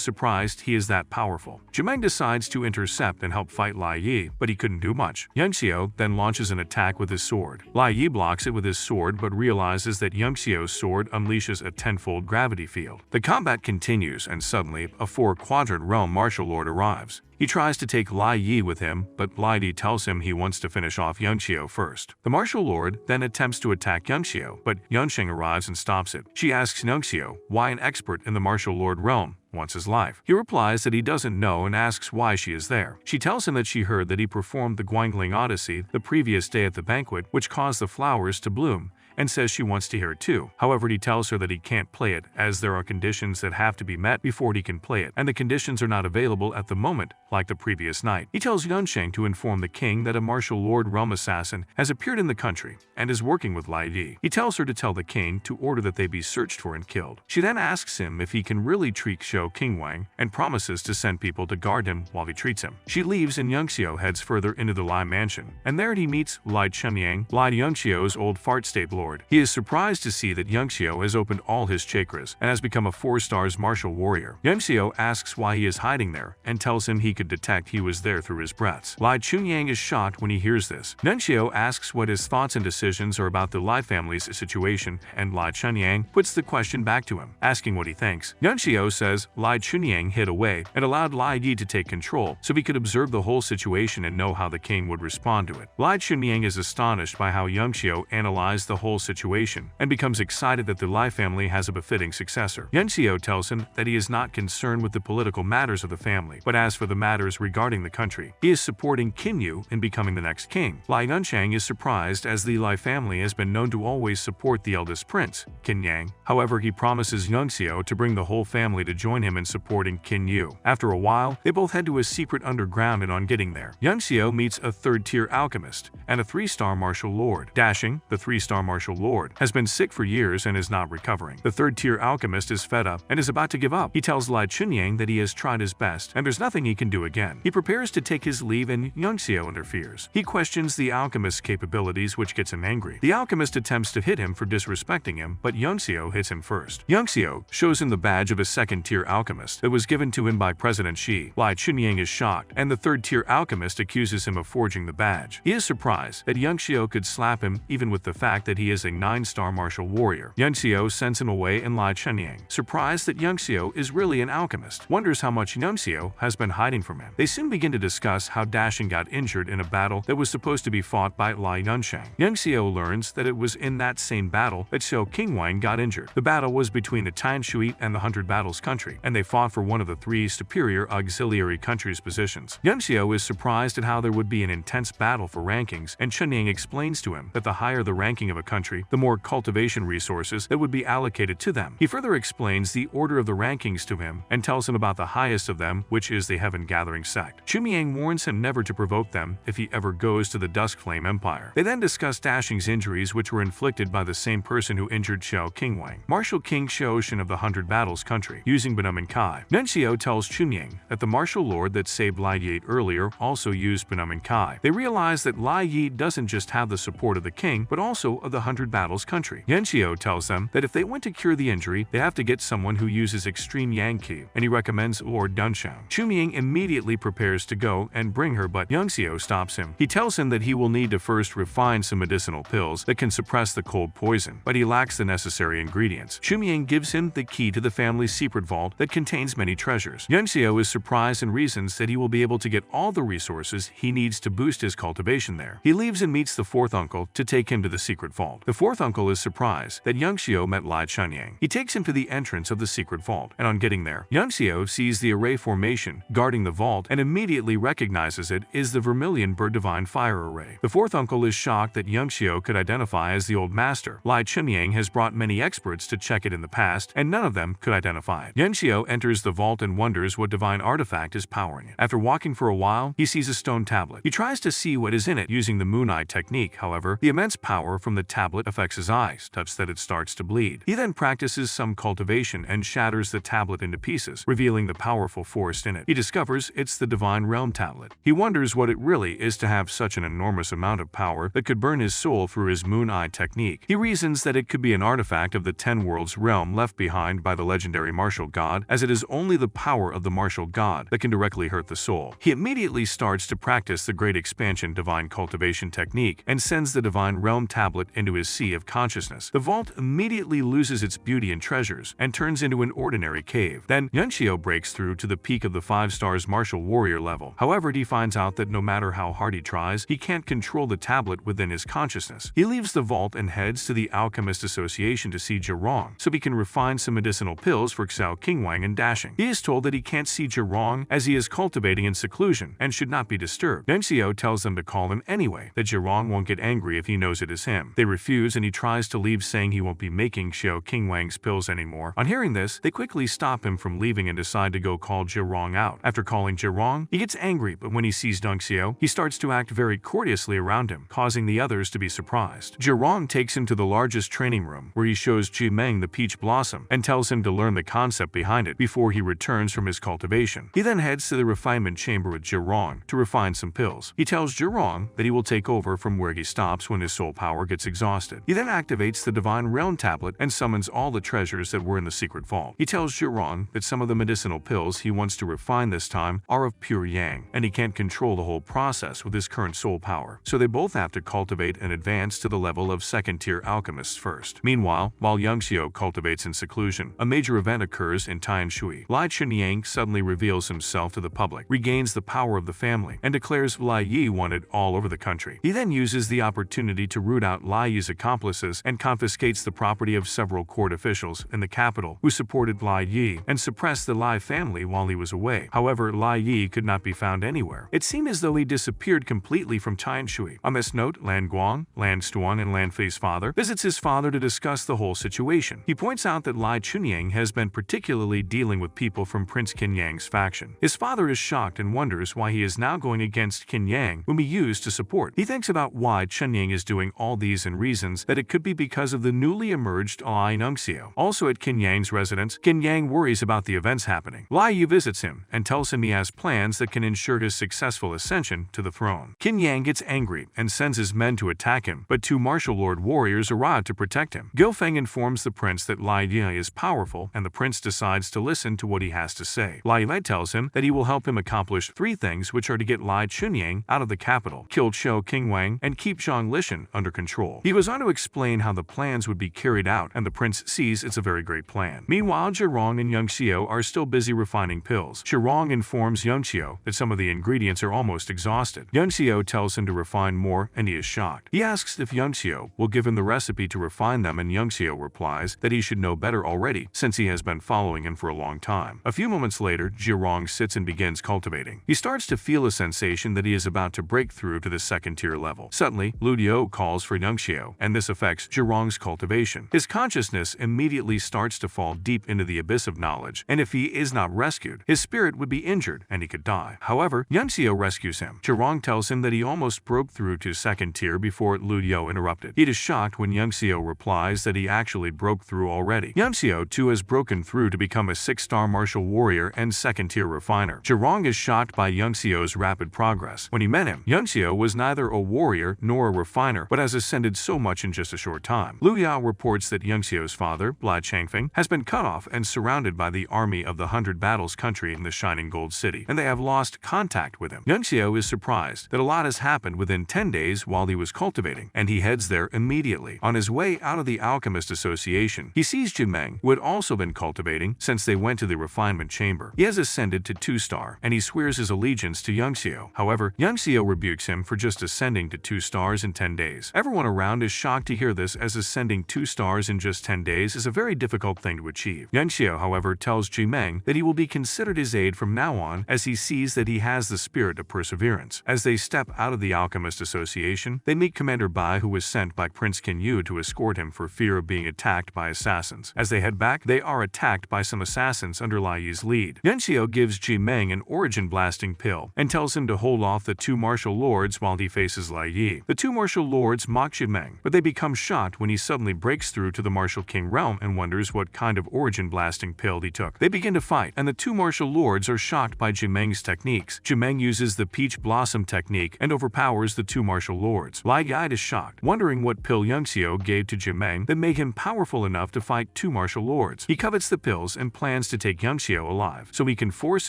surprised he is that powerful. Jimeng decides to intercept and help fight Lai Ye, but he couldn't do much. Yang Xiao then launches an attack with his sword. Lai Ye blocks it with his sword but realizes that Yang Xiao's sword unleashes a 10-fold gravity field. The combat continues and suddenly a 4-quadrant realm martial lord arrives. He tries to take Lai Ye with him, but Lai Di tells him he wants to finish off Yang Xiao first. The martial lord then attempts to attack Yang Xiao, but Yang Sheng arrives and stops it. She asks Yang Xiao why an expert in the martial lord realm wants his life. He replies that he doesn't know and asks why she is there. She tells him that she heard that he performed the Guangling Odyssey the previous day at the banquet, which caused the flowers to bloom, and says she wants to hear it too. However, he tells her that he can't play it as there are conditions that have to be met before he can play it, and the conditions are not available at the moment, like the previous night. He tells Yunsheng to inform the king that a martial lord realm assassin has appeared in the country and is working with Lai Yi. He tells her to tell the king to order that they be searched for and killed. She then asks him if he can really treat Shou King Wang and promises to send people to guard him while he treats him. She leaves and Yungxiu heads further into the Lai mansion, and there he meets Lai Chenyang, Lai Yungxiu's old fart state lord. He is surprised to see that Yungxiu has opened all his chakras and has become a 4-star martial warrior. Yungxiu asks why he is hiding there and tells him he could detect he was there through his breaths. Lai Chunyang is shocked when he hears this. Yungxiu asks what his thoughts and decisions are about the Lai family's situation, and Lai Chunyang puts the question back to him, asking what he thinks. Yungxiu says Lai Chunyang hid away and allowed Lai Yi to take control so he could observe the whole situation and know how the king would respond to it. Lai Chunyang is astonished by how Yungxiu analyzed the whole situation and becomes excited that the Lai family has a befitting successor. Yungxiu tells him that he is not concerned with the political matters of the family, but as for the matters regarding the country, he is supporting Qin Yu in becoming the next king. Lai Yunshang is surprised as the Lai family has been known to always support the eldest prince, Qin Yang. However, he promises Yungxiu to bring the whole family to join him in supporting Qin Yu. After a while, they both head to a secret underground, and on getting there, Yungxiu meets a 3rd-tier alchemist and a 3-star martial lord. Dashing, the 3-star martial lord, has been sick for years and is not recovering. The 3rd-tier alchemist is fed up and is about to give up. He tells Lai Chunyang that he has tried his best and there's nothing he can do again. He prepares to take his leave and Yungxiu interferes. He questions the alchemist's capabilities, which gets him angry. The alchemist attempts to hit him for disrespecting him, but Yungxiu hits him first. Yungxiu shows him the badge of a 2nd-tier alchemist that was given to him by President Xi. Lai Chunyang is shocked, and the 3rd-tier alchemist accuses him of forging the badge. He is surprised that Yungxiu could slap him even with the fact that he is a 9-star martial warrior. Yungxiu sends him away, and Lai Chunyang, surprised that Yungxiu is really an alchemist, wonders how much Yungxiu has been hiding from him. They soon begin to discuss how Dashing got injured in a battle that was supposed to be fought by Lai Yunshang. Yungxiu learns that it was in that same battle that Shou King Wang got injured. The battle was between the Tan Shui and the 100 Battles country, and they fought for one of the 3 superior auxiliary countries' positions. Yungxiu is surprised at how there would be an intense battle for rankings, and Chunyang explains to him that the higher the ranking of a country, country, the more cultivation resources that would be allocated to them. He further explains the order of the rankings to him and tells him about the highest of them, which is the Heaven Gathering sect. Chumiang warns him never to provoke them if he ever goes to the Duskflame Empire. They then discuss Dashing's injuries, which were inflicted by the same person who injured Xiao Qingwang, Martial King Xiaoshan of the 100 Battles country, using Benum Kai. Nuncio tells Chumiang that the martial lord that saved Lai Yi earlier also used Benum Kai. They realize that Lai Yi doesn't just have the support of the king, but also of the 100 Battles country. Nuncio tells them that if they want to cure the injury, they have to get someone who uses extreme Yang Qi, and he recommends Lord Dunshang. Chumiang immediately prepares to go and bring her, but Nuncio stops him. He tells him that he will need to first refine some medicinal pills that can suppress the cold poison, but he lacks the necessary ingredients. Chumiang gives him the key to the family's secret vault that contains many treasures. Nuncio is surprised and reasons that he will be able to get all the resources he needs to boost his cultivation there. He leaves and meets the fourth uncle to take him to the secret vault. The fourth uncle is surprised that Nuncio met Lai Chunyang. He takes him to the entrance of the secret vault, and on getting there, Nuncio sees the array formation guarding the vault and immediately recognizes it is the Vermilion Bird Divine Fire Array. The fourth uncle is shocked that Nuncio could identify as the old master. Lai Chunyang has brought many experts to check it in the past, and none of them could identify it. Nuncio enters the vault and wonders what divine artifact is powering it. After walking for a while, he sees a stone tablet. He tries to see what is in it using the Moon Eye technique. However, the immense power from the tablet affects his eyes, such that it starts to bleed. He then practices some cultivation and shatters the tablet into pieces, revealing the powerful force in it. He discovers it's the Divine Realm tablet. He wonders what it really is to have such an enormous amount of power that could burn his soul through his Moon Eye technique. He reasons that it could be an artifact of the 10 Worlds realm left behind by the legendary martial god, as it is only the power of the martial god that can directly hurt the soul. He immediately starts to practice the Great Expansion Divine Cultivation technique and sends the Divine Realm tablet into his sea of consciousness. The vault immediately loses its beauty and treasures and turns into an ordinary cave. Then Nuncio breaks through to the peak of the 5 stars martial warrior level. However, he finds out that no matter how hard he tries, he can't control the tablet within his consciousness. He leaves the vault and heads to the Alchemist Association to see Zhirong, so he can refine some medicinal pills for Xiao Qingwang and Dashing. He is told that he can't see Zhirong as he is cultivating in seclusion and should not be disturbed. Nuncio tells them to call him anyway, that Zhirong won't get angry if he knows it is him. They refuse and he tries to leave, saying he won't be making Xiao Qingwang's pills anymore. On hearing this, they quickly stop him from leaving and decide to go call Zhirong out. After calling Zhirong, he gets angry, but when he sees Nuncio, he starts to act very courteously around him, causing the others to be surprised. Zhirong takes him to the largest training room, where he shows Jimeng the peach blossom and tells him to learn the concept behind it before he returns from his cultivation. He then heads to the refinement chamber with Zhirong to refine some pills. He tells Zhirong that he will take over from where he stops when his soul power gets exhausted. He then activates the Divine Realm tablet and summons all the treasures that were in the secret vault. He tells Zhirong that some of the medicinal pills he wants to refine this time are of pure yang, and he can't control the whole process with his current soul power, so they both have to cultivate and advance to the level of second-tier alchemists first. Meanwhile, while Nuncio cultivates in seclusion, a major event occurs in Tianshui. Lai Chunyang suddenly reveals himself to the public, regains the power of the family, and declares Lai Yi wanted all over the country. He then uses the opportunity to root out Lai Yi's accomplices and confiscates the property of several court officials in the capital who supported Lai Yi and suppressed the Lai family while he was away. However, Lai Yi could not be found anywhere. It seemed as though he disappeared completely from Tianshui. On this note, Lan Guang, Lan Stuan, and Lan Fei's father visits his father to discuss the whole situation. He points out that Lai Chunyang has been particularly dealing with people from Prince Qin Yang's faction. His father is shocked and wonders why he is now going against Qin Yang, whom he used to support. He thinks about why Chunyang is doing all these and reasons that it could be because of the newly emerged Lai Nuncio. Also at Qin Yang's residence, Qin Yang worries about the events happening. Lai Yu visits him and tells him he has plans that can ensure his successful ascension to the throne. Qin Yang gets angry and sends his men to attack him, but 2 martial lord warriors arrive to protect him. Guofeng informs the prince that Lai Yi is powerful, and the prince decides to listen to what he has to say. Lai Yi tells him that he will help him accomplish 3 things, which are to get Lai Chunyang out of the capital, kill Xiao Qingwang, and keep Zhang Lishan under control. He goes on to explain how the plans would be carried out, and the prince sees it's a very great plan. Meanwhile, Zhirong and Nuncio are still busy refining pills. Zhirong informs Nuncio that some of the ingredients are almost exhausted. Nuncio tells him to refine more, and he is shocked. He asks if Nuncio will give him the recipe to refine them, and Nuncio replies that he should know better already, since he has been following him for a long time. A few moments later, Zhirong sits and begins cultivating. He starts to feel a sensation that he is about to break through to the second-tier level. Suddenly, Lu Dio calls for Nuncio Yangxiu, and this affects Zhirong's cultivation. His consciousness immediately starts to fall deep into the abyss of knowledge, and if he is not rescued, his spirit would be injured and he could die. However, Yangxiu rescues him. Zhirong tells him that he almost broke through to second tier before Liu Yo interrupted. He is shocked when Yangxiu replies that he actually broke through already. Yangxiu too has broken through to become a 6-star martial warrior and second-tier refiner. Zhirong is shocked by Yangxiu's rapid progress. When he met him, Yangxiu was neither a warrior nor a refiner, but has ascended so much in just a short time. Liu Yao reports that Yangxiu's father, Lai Changfeng, has been cut off and surrounded by the army of the 100 Battles country in the Shining Gold City, and they have lost contact with him. Yangxiu is surprised that a lot has happened within 10 days while he was cultivating, and he heads there immediately. On his way out of the Alchemist Association, he sees Jimeng, who had also been cultivating since they went to the refinement chamber. He has ascended to 2-star, and he swears his allegiance to Yangxiu. However, Yangxiu rebukes him for just ascending to 2 stars in 10 days. Everyone around is shocked to hear this, as ascending 2 stars in just 10 days is a very difficult thing to achieve. Yangxiu, however, tells Jimeng that he will be considered his aide from now on, as he sees that he has the spirit of perseverance. As they step out of the Alchemist Association, they meet Commander Bai, who was sent by Prince Kinyu to escort him for fear of being attacked by assassins. As they head back, they are attacked by some assassins under Lai Yi's lead. Yangxiu gives Jimeng an origin-blasting pill and tells him to hold off the 2 martial lords while he faces Lai Yi. The 2 martial lords mock Jimeng, but they become shocked when he suddenly breaks through to the martial king realm and wonders what kind of origin-blasting pill he took. They begin to fight, and the 2 martial lords are shocked by Jimeng's techniques. Jimeng uses the peach blossom technique and overpowers the 2 martial lords. Lai Yi is shocked, wondering what pill Yangxiu gave to Jimeng that made him powerful enough to fight 2 martial lords. He covets the pills and plans to take Yangxiu alive, so he can force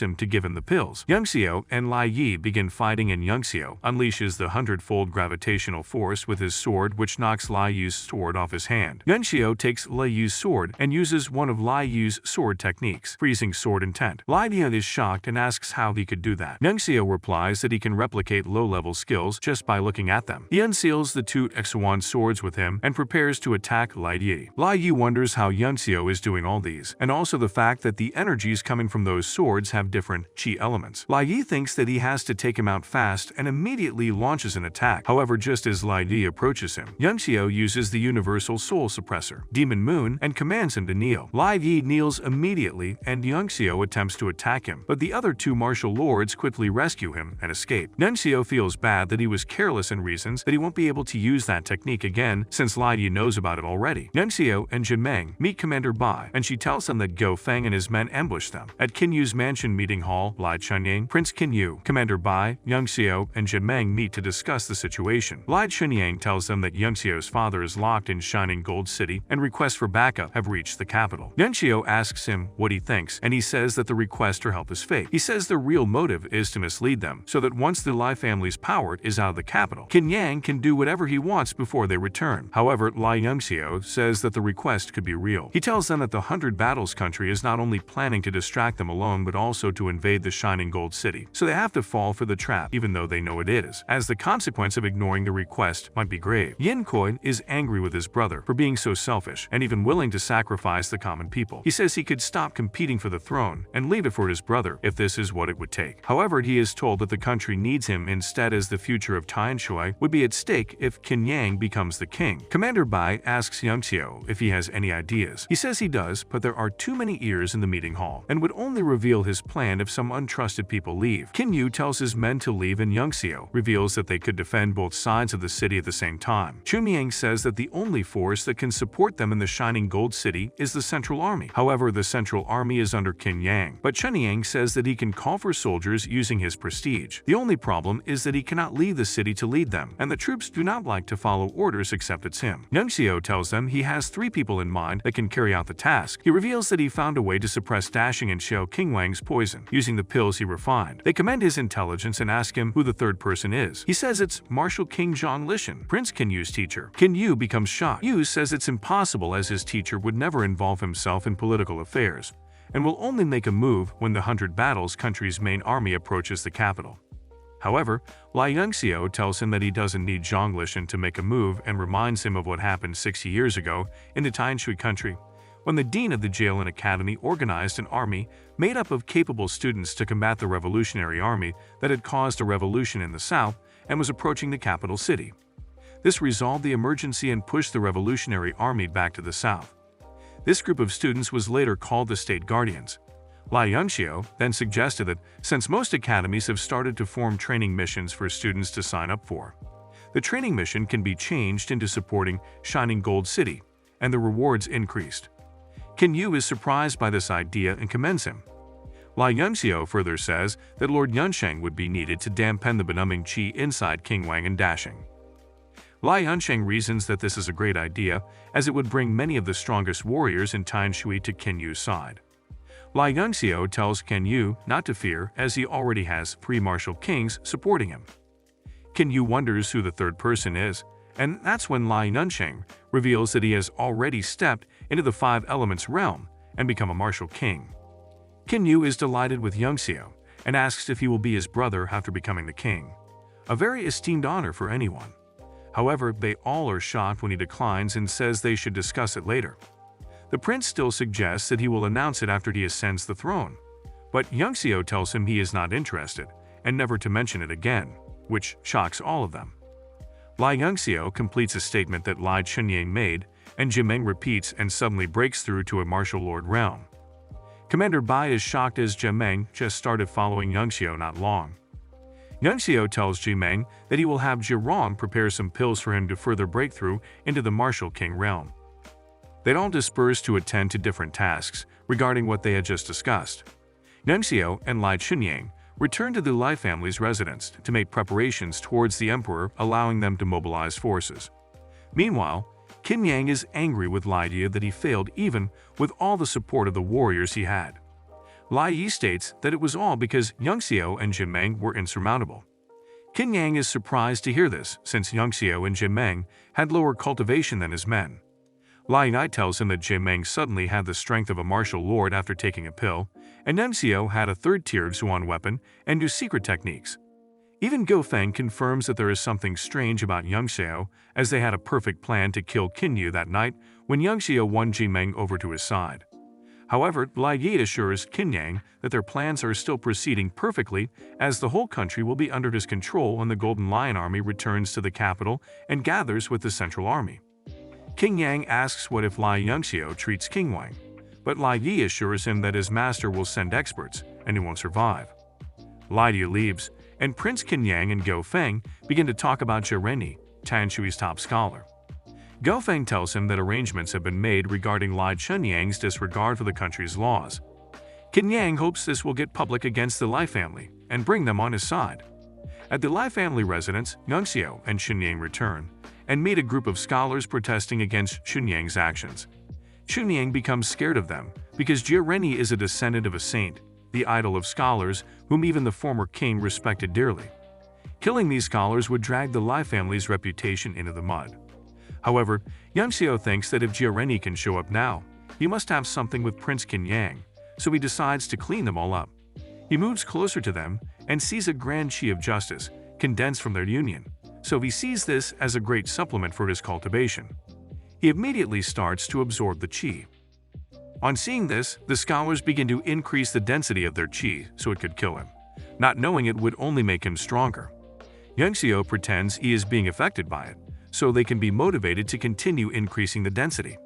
him to give him the pills. Yangxiu and Lai Yi begin fighting, and Yangxiu unleashes the 100-fold gravitational force with his sword, which knocks Lai Yi's sword off his hand. Yangxiu takes Lai Yi's sword and uses one of Lai Yi's sword techniques, freezing sword intent. Lai Yi is shocked and asks how he could do that. Yangxiu replies that he can replicate low-level skills just by looking at them. He unseals the 2 Exuan swords with him and prepares to attack Lai Yi. Lai Yi wonders how Yangxiu is doing all these, and also the fact that the energies coming from those swords have different chi elements. Lai Yi thinks that he has to take him out fast and immediately launches an attack. However, just as Lai Yi approaches him, Yangxiu uses the universal soul suppressor, Demon Moon, and commands him to kneel. Lai Yi kneels immediately, and Yangxiu attempts to attack him, but the other 2 martial lords quickly rescue him and escape. Yangxiu feels bad that he was careless and reasons that he won't be able to use that technique again since Lai Yi knows about it already. Yangxiu and Jimeng meet Commander Bai, and she tells them that Go Feng and his men ambush them. At Kinyu's mansion meeting hall, Lai Chunying, Prince Kinyu, Commander Bai, Yangxiu, and Jimeng meet to discuss the situation. Lai Chunying tells them that Yangxiu's father is locked in Shining Gold City, and requests for backup have reached the capital. Yangxiu asks him what he thinks, and he says that the request or help is fake. He says the real motive is to mislead them, so that once the Lai family's power is out of the capital, Kinyang can do whatever he wants before they return. However, Lai Yangxiu says that the request could be real. He tells them that the 100 Battles country is not only planning to distract them alone, but also to invade the Shining Gold City, so they have to fall for the trap even though they know it is, as the consequence of ignoring the request might be grave. Yin Koi is angry with his brother for being so selfish and even willing to sacrifice the common people. He says he could stop competing for the throne and leave it for his brother if this is what it would take. However, he is told that the country needs him instead, as the future of Tianshui would be at stake if Kinyang becomes the king. Commander Bai asks Yangxiu if he has any ideas. He says he does, but there are too many ears in the meeting hall and would only reveal his plan if some untrusted people leave. Kinyu tells his men to leave, and Yangxiu reveals that they could defend both sides of the city at the same time. Chumiang says that the only force that can support them in the Shining Gold City is the Central Army. However, the Central Army is under Kinyang, but Chunyang says that he can call for soldiers using his prestige. The only problem is that he cannot leave the city to lead them, and the troops do not like to follow orders except it's him. Yangxiu tells them he has 3 people in mind that can carry out the task. He reveals that he found a way to suppress Dashing and Xiao Qingwang's poison using the pills he refined. They commend his intelligence and ask him who the 3rd person is. He says it's Marshal King Zhang Lishan, Prince Kinyu's teacher. Kinyu becomes shocked. Yu says it's impossible, as his teacher would never involve himself in political affairs and will only make a move when the 100 Battles country's main army approaches the capital. However, Lai Yangxiu tells him that he doesn't need Zhang Lishan to make a move and reminds him of what happened 60 years ago in the Tianshui country, when the dean of the jail and academy organized an army made up of capable students to combat the revolutionary army that had caused a revolution in the south and was approaching the capital city. This resolved the emergency and pushed the Revolutionary Army back to the south. This group of students was later called the State Guardians. Li Yangxiu then suggested that since most academies have started to form training missions for students to sign up for, the training mission can be changed into supporting Shining Gold City, and the rewards increased. Qin Yu is surprised by this idea and commends him. Li Yangxiu further says that Lord Yunsheng would be needed to dampen the benumbing qi inside King Wang and Dashing. Li Yunsheng reasons that this is a great idea, as it would bring many of the strongest warriors in Tanshui to Qin Yu's side. Li Yangxiu tells Qin Yu not to fear, as he already has 3 martial kings supporting him. Qin Yu wonders who the third person is, and that's when Li Yunsheng reveals that he has already stepped into the 5 elements realm and become a martial king. Qin Yu is delighted with Yangxiu and asks if he will be his brother after becoming the king, a very esteemed honor for anyone. However, they all are shocked when he declines and says they should discuss it later. The prince still suggests that he will announce it after he ascends the throne, but Yangxiu tells him he is not interested and never to mention it again, which shocks all of them. Li Yangxiu completes a statement that Li Chunying made, and Jimeng repeats and suddenly breaks through to a martial lord realm. Commander Bai is shocked as Jimeng just started following Yangxiu not long. Yangxiu tells Jimeng that he will have Zhirong prepare some pills for him to further break through into the martial king realm. They all disperse to attend to different tasks regarding what they had just discussed. Yangxiu and Li Chunying return to the Li family's residence to make preparations towards the emperor, allowing them to mobilize forces. Meanwhile, Qin Yang is angry with Li Yi that he failed even with all the support of the warriors he had. Li Yi states that it was all because Yangxiu and Jimeng were insurmountable. Qin Yang is surprised to hear this, since Yangxiu and Jimeng had lower cultivation than his men. Li Yi tells him that Jimeng suddenly had the strength of a martial lord after taking a pill, and Yangxiu had a third-tier Xuan weapon and knew secret techniques. Even Go Feng confirms that there is something strange about Yangxiu, as they had a perfect plan to kill Qin Yu that night when Yangxiu won Jimeng over to his side. However, Li Yi assures Qin Yang that their plans are still proceeding perfectly, as the whole country will be under his control when the Golden Lion Army returns to the capital and gathers with the Central Army. Qin Yang asks what if Li Yangxiu treats King Wang, but Li Yi assures him that his master will send experts and he won't survive. Li Yi leaves, and Prince Qin Yang and Go Feng begin to talk about Zhirong, Tanshui's top scholar. Go Feng tells him that arrangements have been made regarding Li Chunyang's disregard for the country's laws. Qin Yang hopes this will get public against the Li family and bring them on his side. At the Li family residence, Yangxiu and Chunyang return and meet a group of scholars protesting against Chunyang's actions. Chunyang becomes scared of them because Zhirong is a descendant of a saint, the idol of scholars whom even the former king respected dearly. Killing these scholars would drag the Li family's reputation into the mud. However, Yangxiu thinks that if Zhirong can show up now, he must have something with Prince Qin Yang, so he decides to clean them all up. He moves closer to them and sees a grand qi of justice condensed from their union, so he sees this as a great supplement for his cultivation. He immediately starts to absorb the qi. On seeing this, the scholars begin to increase the density of their qi so it could kill him, not knowing it would only make him stronger. Yangxiu pretends he is being affected by it, so they can be motivated to continue increasing the density.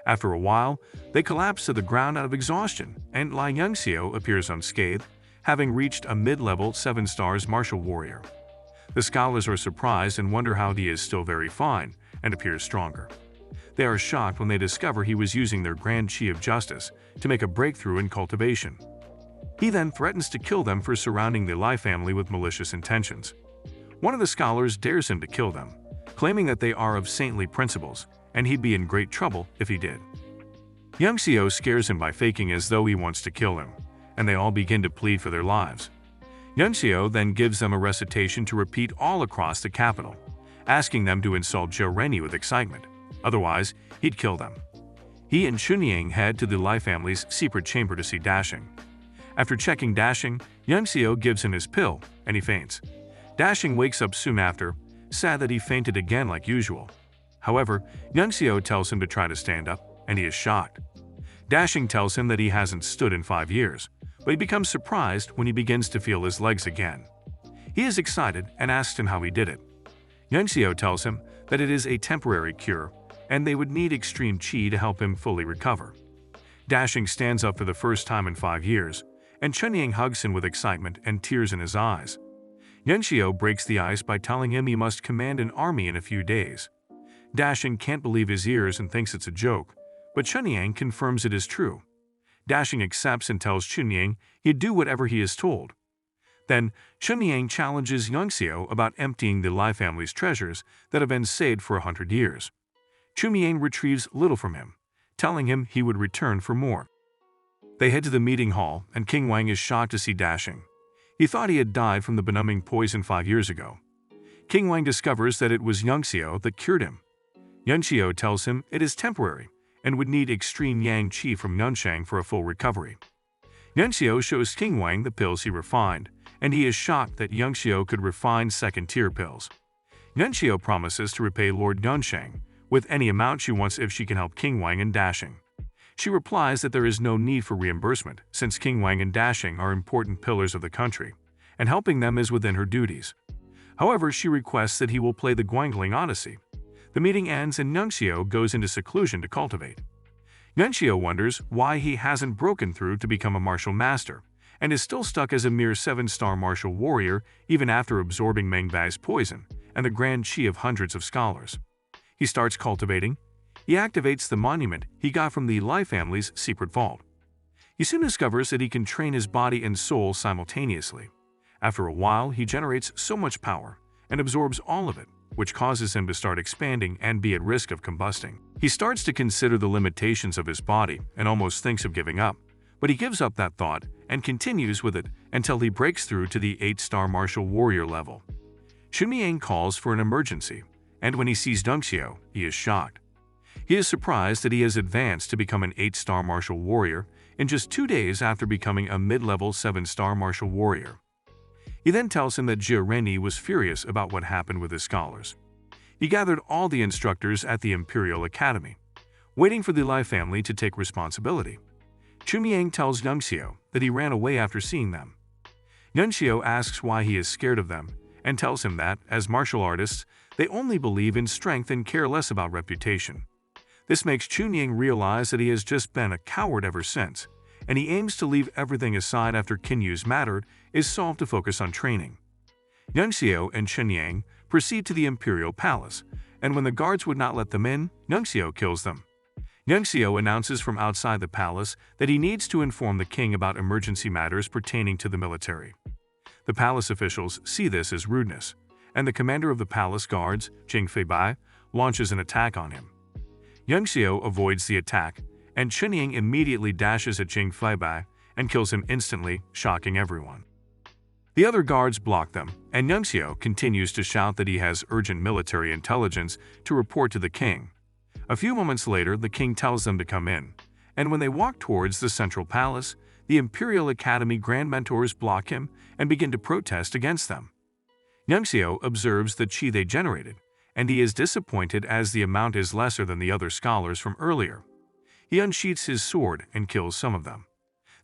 After a while, they collapse to the ground out of exhaustion, and Li Yangxiu appears unscathed, having reached a mid-level 7 stars martial warrior. The scholars are surprised and wonder how he is still very fine and appears stronger. They are shocked when they discover he was using their grand qi of justice to make a breakthrough in cultivation. He then threatens to kill them for surrounding the Li family with malicious intentions. One of the scholars dares him to kill them, claiming that they are of saintly principles, and he'd be in great trouble if he did. Yangxiu scares him by faking as though he wants to kill him, and they all begin to plead for their lives. Yangxiu then gives them a recitation to repeat all across the capital, asking them to insult Zhirong with excitement, otherwise he'd kill them. He and Chunying head to the Li family's secret chamber to see Dashing. After checking Dashing, Yangxiu gives him his pill, and he faints. Dashing wakes up soon after, sad that he fainted again like usual. However, Yangxiu tells him to try to stand up, and he is shocked. Dashing tells him that he hasn't stood in 5 years, but he becomes surprised when he begins to feel his legs again. He is excited and asks him how he did it. Yangxiu tells him that it is a temporary cure, and they would need extreme qi to help him fully recover. Dashing stands up for the first time in 5 years, and Chunying hugs him with excitement and tears in his eyes. Yuanxiu breaks the ice by telling him he must command an army in a few days. Dashing can't believe his ears and thinks it's a joke, but Chunying confirms it is true. Dashing accepts and tells Chunying he'd do whatever he is told. Then, Chunying challenges Yuanxiu about emptying the Lai family's treasures that have been saved for 100 years. Chunying retrieves little from him, telling him he would return for more. They head to the meeting hall, and King Wang is shocked to see Dashing. He thought he had died from the benumbing poison 5 years ago. King Wang discovers that it was Yuanxiu that cured him. Yuanxiu tells him it is temporary and would need extreme yang qi from Yunsheng for a full recovery. Yuanxiu shows King Wang the pills he refined, and he is shocked that Yuanxiu could refine second-tier pills. Yuanxiu promises to repay Lord Yunsheng with any amount she wants if she can help King Wang and Dashing. She replies that there is no need for reimbursement since King Wang and Dashing are important pillars of the country, and helping them is within her duties. However, she requests that he will play the Guangling Odyssey. The meeting ends and Yuanxiu goes into seclusion to cultivate. Yuanxiu wonders why he hasn't broken through to become a martial master, and is still stuck as a mere 7-star martial warrior even after absorbing Meng Bai's poison and the grand qi of hundreds of scholars. He starts cultivating. He activates the monument he got from the Lai family's secret vault. He soon discovers that he can train his body and soul simultaneously. After a while, he generates so much power and absorbs all of it, which causes him to start expanding and be at risk of combusting. He starts to consider the limitations of his body and almost thinks of giving up, but he gives up that thought and continues with it until he breaks through to the 8-star martial warrior level. Chunying calls for an emergency, and when he sees Yuanxiu, he is shocked. He is surprised that he has advanced to become an 8-star martial warrior in just 2 days after becoming a mid-level 7-star martial warrior. He then tells him that Jiren was furious about what happened with his scholars. He gathered all the instructors at the Imperial Academy, waiting for the Lai family to take responsibility. Chunying tells Yuanxiu that he ran away after seeing them. Yuanxiu asks why he is scared of them and tells him that, as martial artists, they only believe in strength and care less about reputation. This makes Chunying realize that he has just been a coward ever since, and he aims to leave everything aside after Kinyu's matter is solved to focus on training. Yuanxiu and Chunying proceed to the Imperial Palace, and when the guards would not let them in, Yuanxiu kills them. Yuanxiu announces from outside the palace that he needs to inform the king about emergency matters pertaining to the military. The palace officials see this as rudeness, and the commander of the palace guards, Jing Feibai, launches an attack on him. Yuanxiu avoids the attack, and Chunying immediately dashes at Jing Feibai and kills him instantly, shocking everyone. The other guards block them, and Yuanxiu continues to shout that he has urgent military intelligence to report to the king. A few moments later, the king tells them to come in, and when they walk towards the central palace, the Imperial Academy Grand Mentors block him and begin to protest against them. Yuanxiu observes the qi they generated, and he is disappointed as the amount is lesser than the other scholars from earlier. He unsheaths his sword and kills some of them.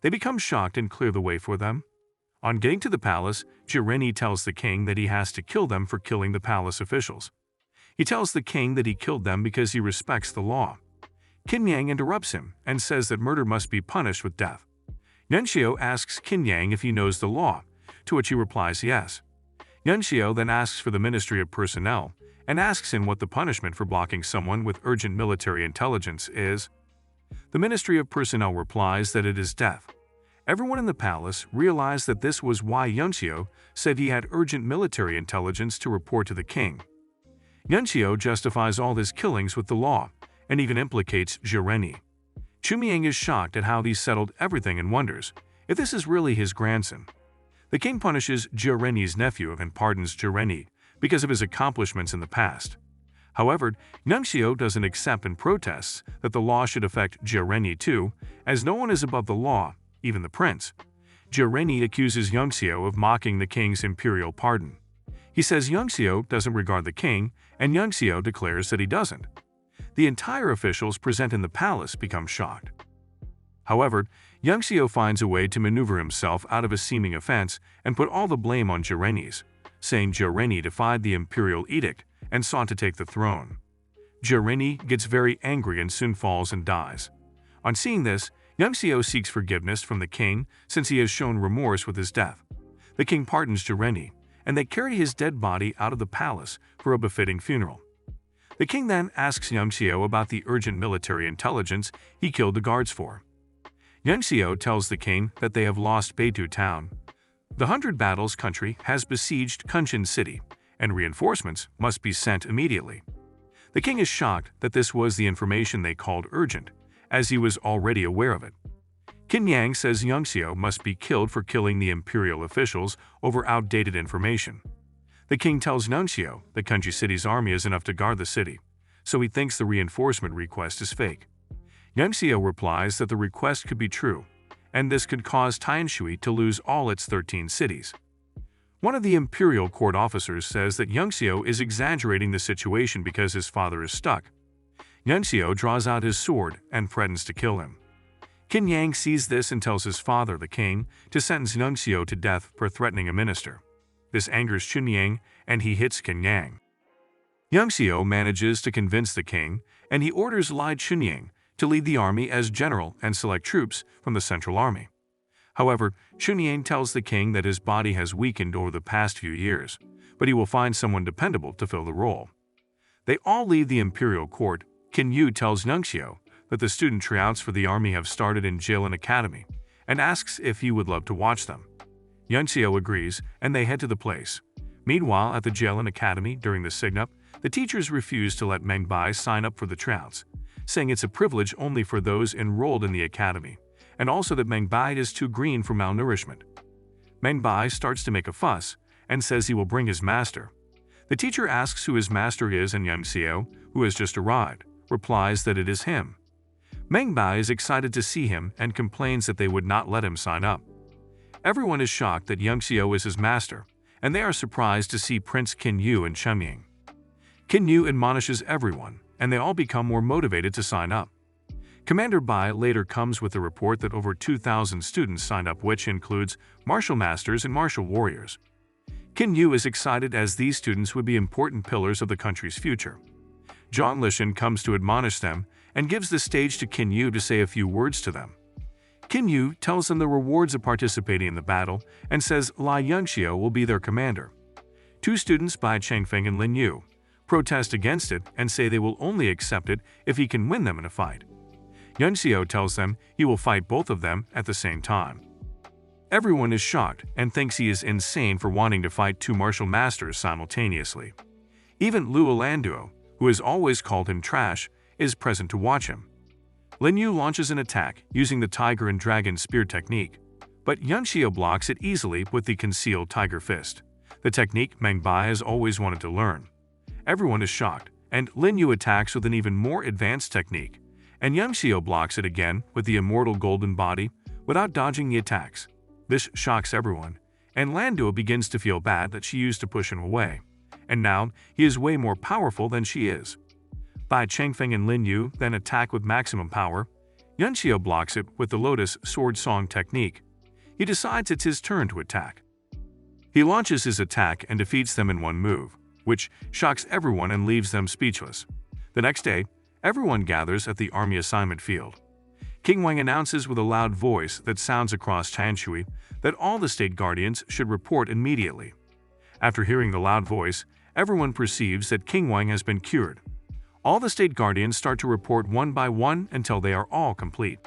They become shocked and clear the way for them. On getting to the palace, Jiren tells the king that he has to kill them for killing the palace officials. He tells the king that he killed them because he respects the law. Kinyang interrupts him and says that murder must be punished with death. Yuanxiu asks Kinyang if he knows the law, to which he replies yes. Yuanxiu then asks for the Ministry of Personnel and asks him what the punishment for blocking someone with urgent military intelligence is. The Ministry of Personnel replies that it is death. Everyone in the palace realized that this was why Yuanxiu said he had urgent military intelligence to report to the king. Yuanxiu justifies all his killings with the law, and even implicates Jiren. Chunying is shocked at how he settled everything and wonders if this is really his grandson. The king punishes Jiren's nephew and pardons Jiren because of his accomplishments in the past. However, Yuanxiu doesn't accept and protests that the law should affect Jiren too, as no one is above the law, even the prince. Jiren accuses Yuanxiu of mocking the king's imperial pardon. He says Yuanxiu doesn't regard the king, and Yuanxiu declares that he doesn't. The entire officials present in the palace become shocked. However, Yuanxiu finds a way to maneuver himself out of a seeming offense and put all the blame on Jiren, saying Jiren defied the imperial edict and sought to take the throne. Rini gets very angry and soon falls and dies. On seeing this, Xiao seeks forgiveness from the king since he has shown remorse with his death. The king pardons Rini, and they carry his dead body out of the palace for a befitting funeral. The king then asks Xiao about the urgent military intelligence he killed the guards for. Xiao tells the king that they have lost Beitu town. The 100 Battles country has besieged Kunshan city, and reinforcements must be sent immediately. The king is shocked that this was the information they called urgent, as he was already aware of it. Qin Yang says Xiao must be killed for killing the imperial officials over outdated information. The king tells Xiao that Kunji city's army is enough to guard the city, so he thinks the reinforcement request is fake. Xiao replies that the request could be true, and this could cause Tianshui to lose all its 13 cities. One of the imperial court officers says that Xiao is exaggerating the situation because his father is stuck. Xiao draws out his sword and threatens to kill him. Qin Yang sees this and tells his father, the king, to sentence Xiao to death for threatening a minister. This angers Qin Yang, and he hits Qin Yang. Xiao manages to convince the king, and he orders Li Chunying to lead the army as general and select troops from the central army. However, Chunying tells the king that his body has weakened over the past few years, but he will find someone dependable to fill the role. They all leave the imperial court. Qin Yu tells Xiao that the student tryouts for the army have started in Jilin Academy and asks if he would love to watch them. Xiao agrees, and they head to the place. Meanwhile, at the Jilin Academy during the sign-up, the teachers refuse to let Meng Bai sign up for the tryouts, saying it's a privilege only for those enrolled in the academy, and also that Meng Bai is too green for malnourishment. Meng Bai starts to make a fuss and says he will bring his master. The teacher asks who his master is, and Xiao, who has just arrived, replies that it is him. Meng Bai is excited to see him and complains that they would not let him sign up. Everyone is shocked that Xiao is his master, and they are surprised to see Prince Qin Yu and Chunying. Qin Yu admonishes everyone, and they all become more motivated to sign up. Commander Bai later comes with a report that over 2,000 students signed up, which includes martial masters and martial warriors. Qin Yu is excited as these students would be important pillars of the country's future. Zhang Lishan comes to admonish them and gives the stage to Qin Yu to say a few words to them. Qin Yu tells them the rewards of participating in the battle and says Li Yunxiao will be their commander. Two students, Bai Chengfeng and Lin Yu, protest against it and say they will only accept it if he can win them in a fight. Yunxiao tells them he will fight both of them at the same time. Everyone is shocked and thinks he is insane for wanting to fight two martial masters simultaneously. Even Luo Landuo, who has always called him trash, is present to watch him. Lin Yu launches an attack using the tiger and dragon spear technique, but Yunxiao blocks it easily with the concealed tiger fist, the technique Meng Bai has always wanted to learn. Everyone is shocked, and Lin Yu attacks with an even more advanced technique, and Yunxiao blocks it again with the immortal golden body without dodging the attacks. This shocks everyone, and Landuo begins to feel bad that she used to push him away, and now he is way more powerful than she is. Bai Chengfeng and Lin Yu then attack with maximum power. Yunxiao blocks it with the Lotus Sword Song technique. He decides it's his turn to attack. He launches his attack and defeats them in one move, which shocks everyone and leaves them speechless. The next day, everyone gathers at the army assignment field. King Wang announces with a loud voice that sounds across Tianshui that all the state guardians should report immediately. After hearing the loud voice, everyone perceives that King Wang has been cured. All the state guardians start to report one by one until they are all complete.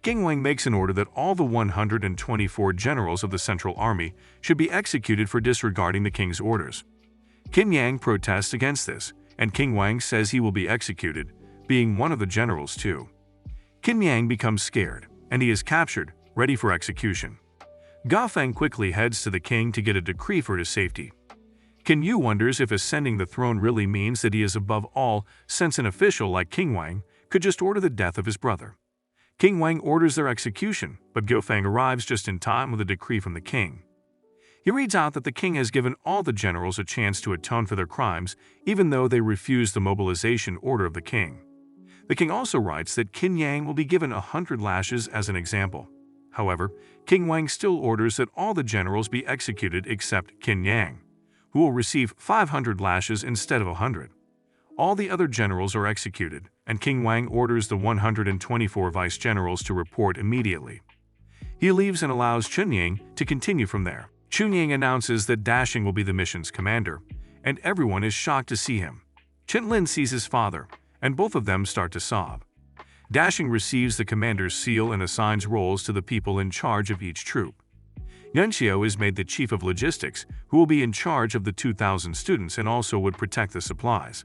King Wang makes an order that all the 124 generals of the Central Army should be executed for disregarding the king's orders. Qin Yang protests against this, and King Wang says he will be executed, being one of the generals too. Qin Yang becomes scared, and he is captured, ready for execution. Ga Feng quickly heads to the king to get a decree for his safety. Qin Yu wonders if ascending the throne really means that he is above all, since an official like King Wang could just order the death of his brother. King Wang orders their execution, but Ga Feng arrives just in time with a decree from the king. He reads out that the king has given all the generals a chance to atone for their crimes, even though they refuse the mobilization order of the king. The king also writes that Qin Yang will be given 100 lashes as an example. However, King Wang still orders that all the generals be executed except Qin Yang. who will receive 500 lashes instead of 100. All the other generals are executed, and King Wang orders the 124 vice-generals to report immediately. He leaves and allows Chunying to continue from there. Chunying announces that Dashing will be the mission's commander, and everyone is shocked to see him. Chinlin sees his father, and both of them start to sob. Dashing receives the commander's seal and assigns roles to the people in charge of each troop. Yunxiu is made the chief of logistics, who will be in charge of the 2,000 students and also would protect the supplies.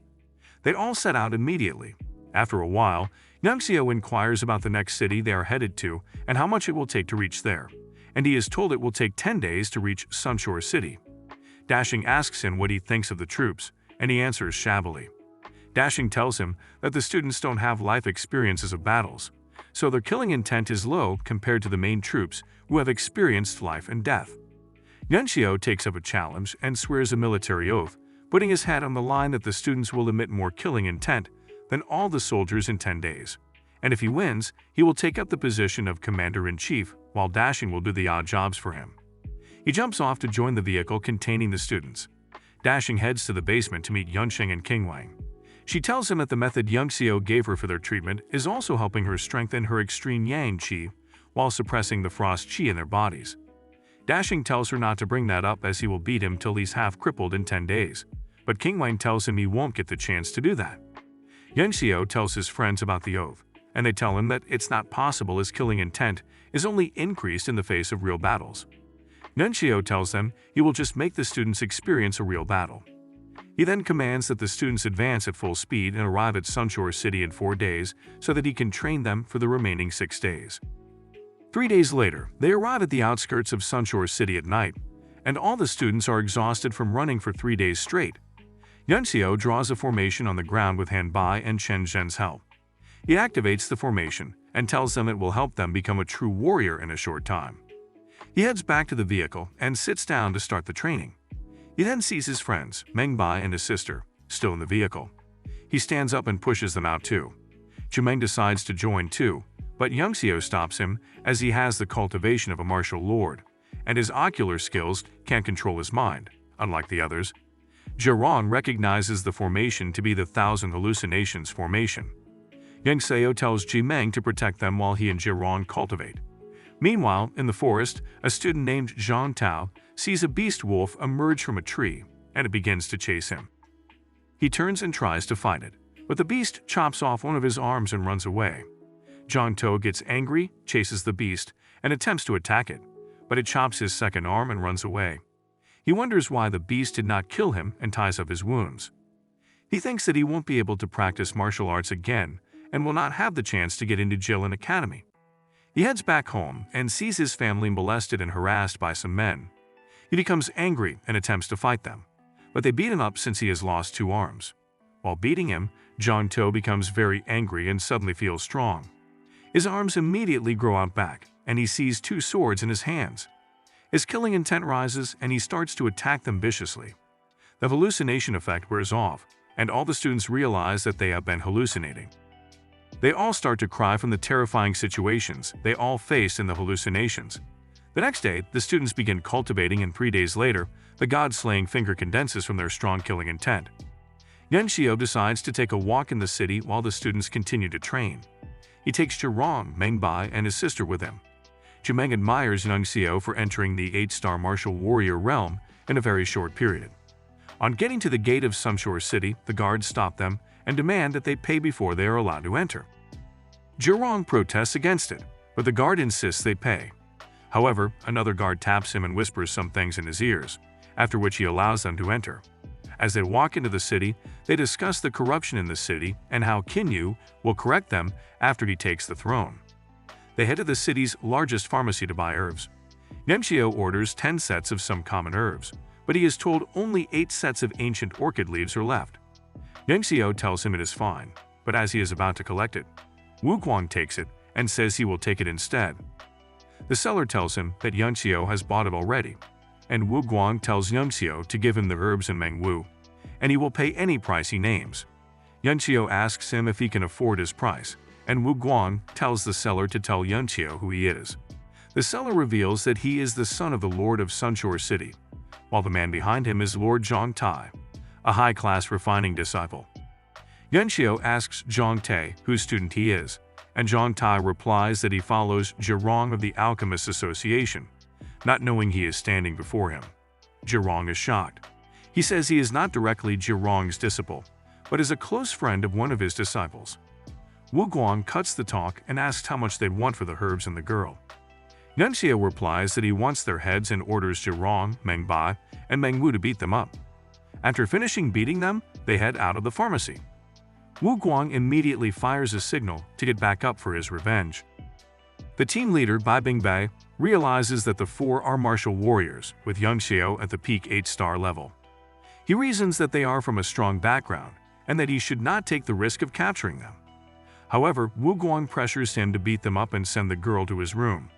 They all set out immediately. After a while, Yunxiu inquires about the next city they are headed to and how much it will take to reach there, and he is told it will take 10 days to reach Sunshore City. Dashing asks him what he thinks of the troops, and he answers shabbily. Dashing tells him that the students don't have life experiences of battles, so their killing intent is low compared to the main troops who have experienced life and death. Yunxiu takes up a challenge and swears a military oath, putting his hat on the line that the students will emit more killing intent than all the soldiers in 10 days. And if he wins, he will take up the position of commander-in-chief, while Dashing will do the odd jobs for him. He jumps off to join the vehicle containing the students. Dashing heads to the basement to meet Yunxing and King Wang. She tells him that the method Yunxiu gave her for their treatment is also helping her strengthen her extreme yang qi while suppressing the frost qi in their bodies. Dashing tells her not to bring that up as he will beat him till he's half crippled in 10 days, but King Wang tells him he won't get the chance to do that. Yunxiu tells his friends about the oath, and they tell him that it's not possible as killing intent is only increased in the face of real battles. Yunxiu tells them he will just make the students experience a real battle. He then commands that the students advance at full speed and arrive at Sunshore City in 4 days so that he can train them for the remaining 6 days. 3 days later, they arrive at the outskirts of Sunshore City at night, and all the students are exhausted from running for 3 days straight. Yunxiu draws a formation on the ground with Han Bai and Chen Zhen's help. He activates the formation and tells them it will help them become a true warrior in a short time. He heads back to the vehicle and sits down to start the training. He then sees his friends, Meng Bai and his sister, still in the vehicle. He stands up and pushes them out too. Chumeng decides to join too, but Yunxiu stops him as he has the cultivation of a martial lord, and his ocular skills can't control his mind, unlike the others. Zhirong recognizes the formation to be the Thousand Hallucinations formation. Yunxiu tells Chumeng to protect them while he and Zhirong cultivate. Meanwhile, in the forest, a student named Zhang Tao sees a beast wolf emerge from a tree, and it begins to chase him. He turns and tries to fight it, but the beast chops off one of his arms and runs away. Zhang Tao gets angry, chases the beast, and attempts to attack it, but it chops his second arm and runs away. He wonders why the beast did not kill him and ties up his wounds. He thinks that he won't be able to practice martial arts again and will not have the chance to get into Jilin Academy. He heads back home and sees his family molested and harassed by some men. He becomes angry and attempts to fight them, but they beat him up since he has lost 2 arms. While beating him, Zhang Tao becomes very angry and suddenly feels strong. His arms immediately grow out back, and he sees 2 swords in his hands. His killing intent rises, and he starts to attack them viciously. The hallucination effect wears off, and all the students realize that they have been hallucinating. They all start to cry from the terrifying situations they all face in the hallucinations. The next day, the students begin cultivating, and 3 days later, the god-slaying finger condenses from their strong killing intent. Yunxiu decides to take a walk in the city while the students continue to train. He takes Zhirong, Meng Bai, and his sister with him. Chumeng admires Yunxiu for entering the 8-star martial warrior realm in a very short period. On getting to the gate of Sunshore City, the guards stop them and demand that they pay before they are allowed to enter. Zhirong protests against it, but the guard insists they pay. However, another guard taps him and whispers some things in his ears, after which he allows them to enter. As they walk into the city, they discuss the corruption in the city and how Qin will correct them after he takes the throne. They head to the city's largest pharmacy to buy herbs. Yunxiu orders 10 sets of some common herbs, but he is told only 8 sets of ancient orchid leaves are left. Yunxiu tells him it is fine, but as he is about to collect it, Wu Guang takes it and says he will take it instead. The seller tells him that Yunxiu has bought it already, and Wu Guang tells Yunxiu to give him the herbs in Mengwu, and he will pay any price he names. Yunxiu asks him if he can afford his price, and Wu Guang tells the seller to tell Yunxiu who he is. The seller reveals that he is the son of the Lord of Sunshore City. while the man behind him is Lord Zhang Tai, a high-class refining disciple. Yuanxiu asks Zhang Tai whose student he is, and Zhang Tai replies that he follows Zhirong of the Alchemists Association, not knowing he is standing before him. Zhirong is shocked. He says he is not directly Zhirong's disciple, but is a close friend of one of his disciples. Wu Guang cuts the talk and asks how much they want for the herbs and the girl. Yuanxiu replies that he wants their heads and orders Zhirong, Meng Bai, and Meng Wu to beat them up. After finishing beating them, they head out of the pharmacy. Wu Guang immediately fires a signal to get back up for his revenge. The team leader, Bai Bingbei, realizes that the four are martial warriors, with Yuanxiu at the peak 8-star level. He reasons that they are from a strong background, and that he should not take the risk of capturing them. However, Wu Guang pressures him to beat them up and send the girl to his room.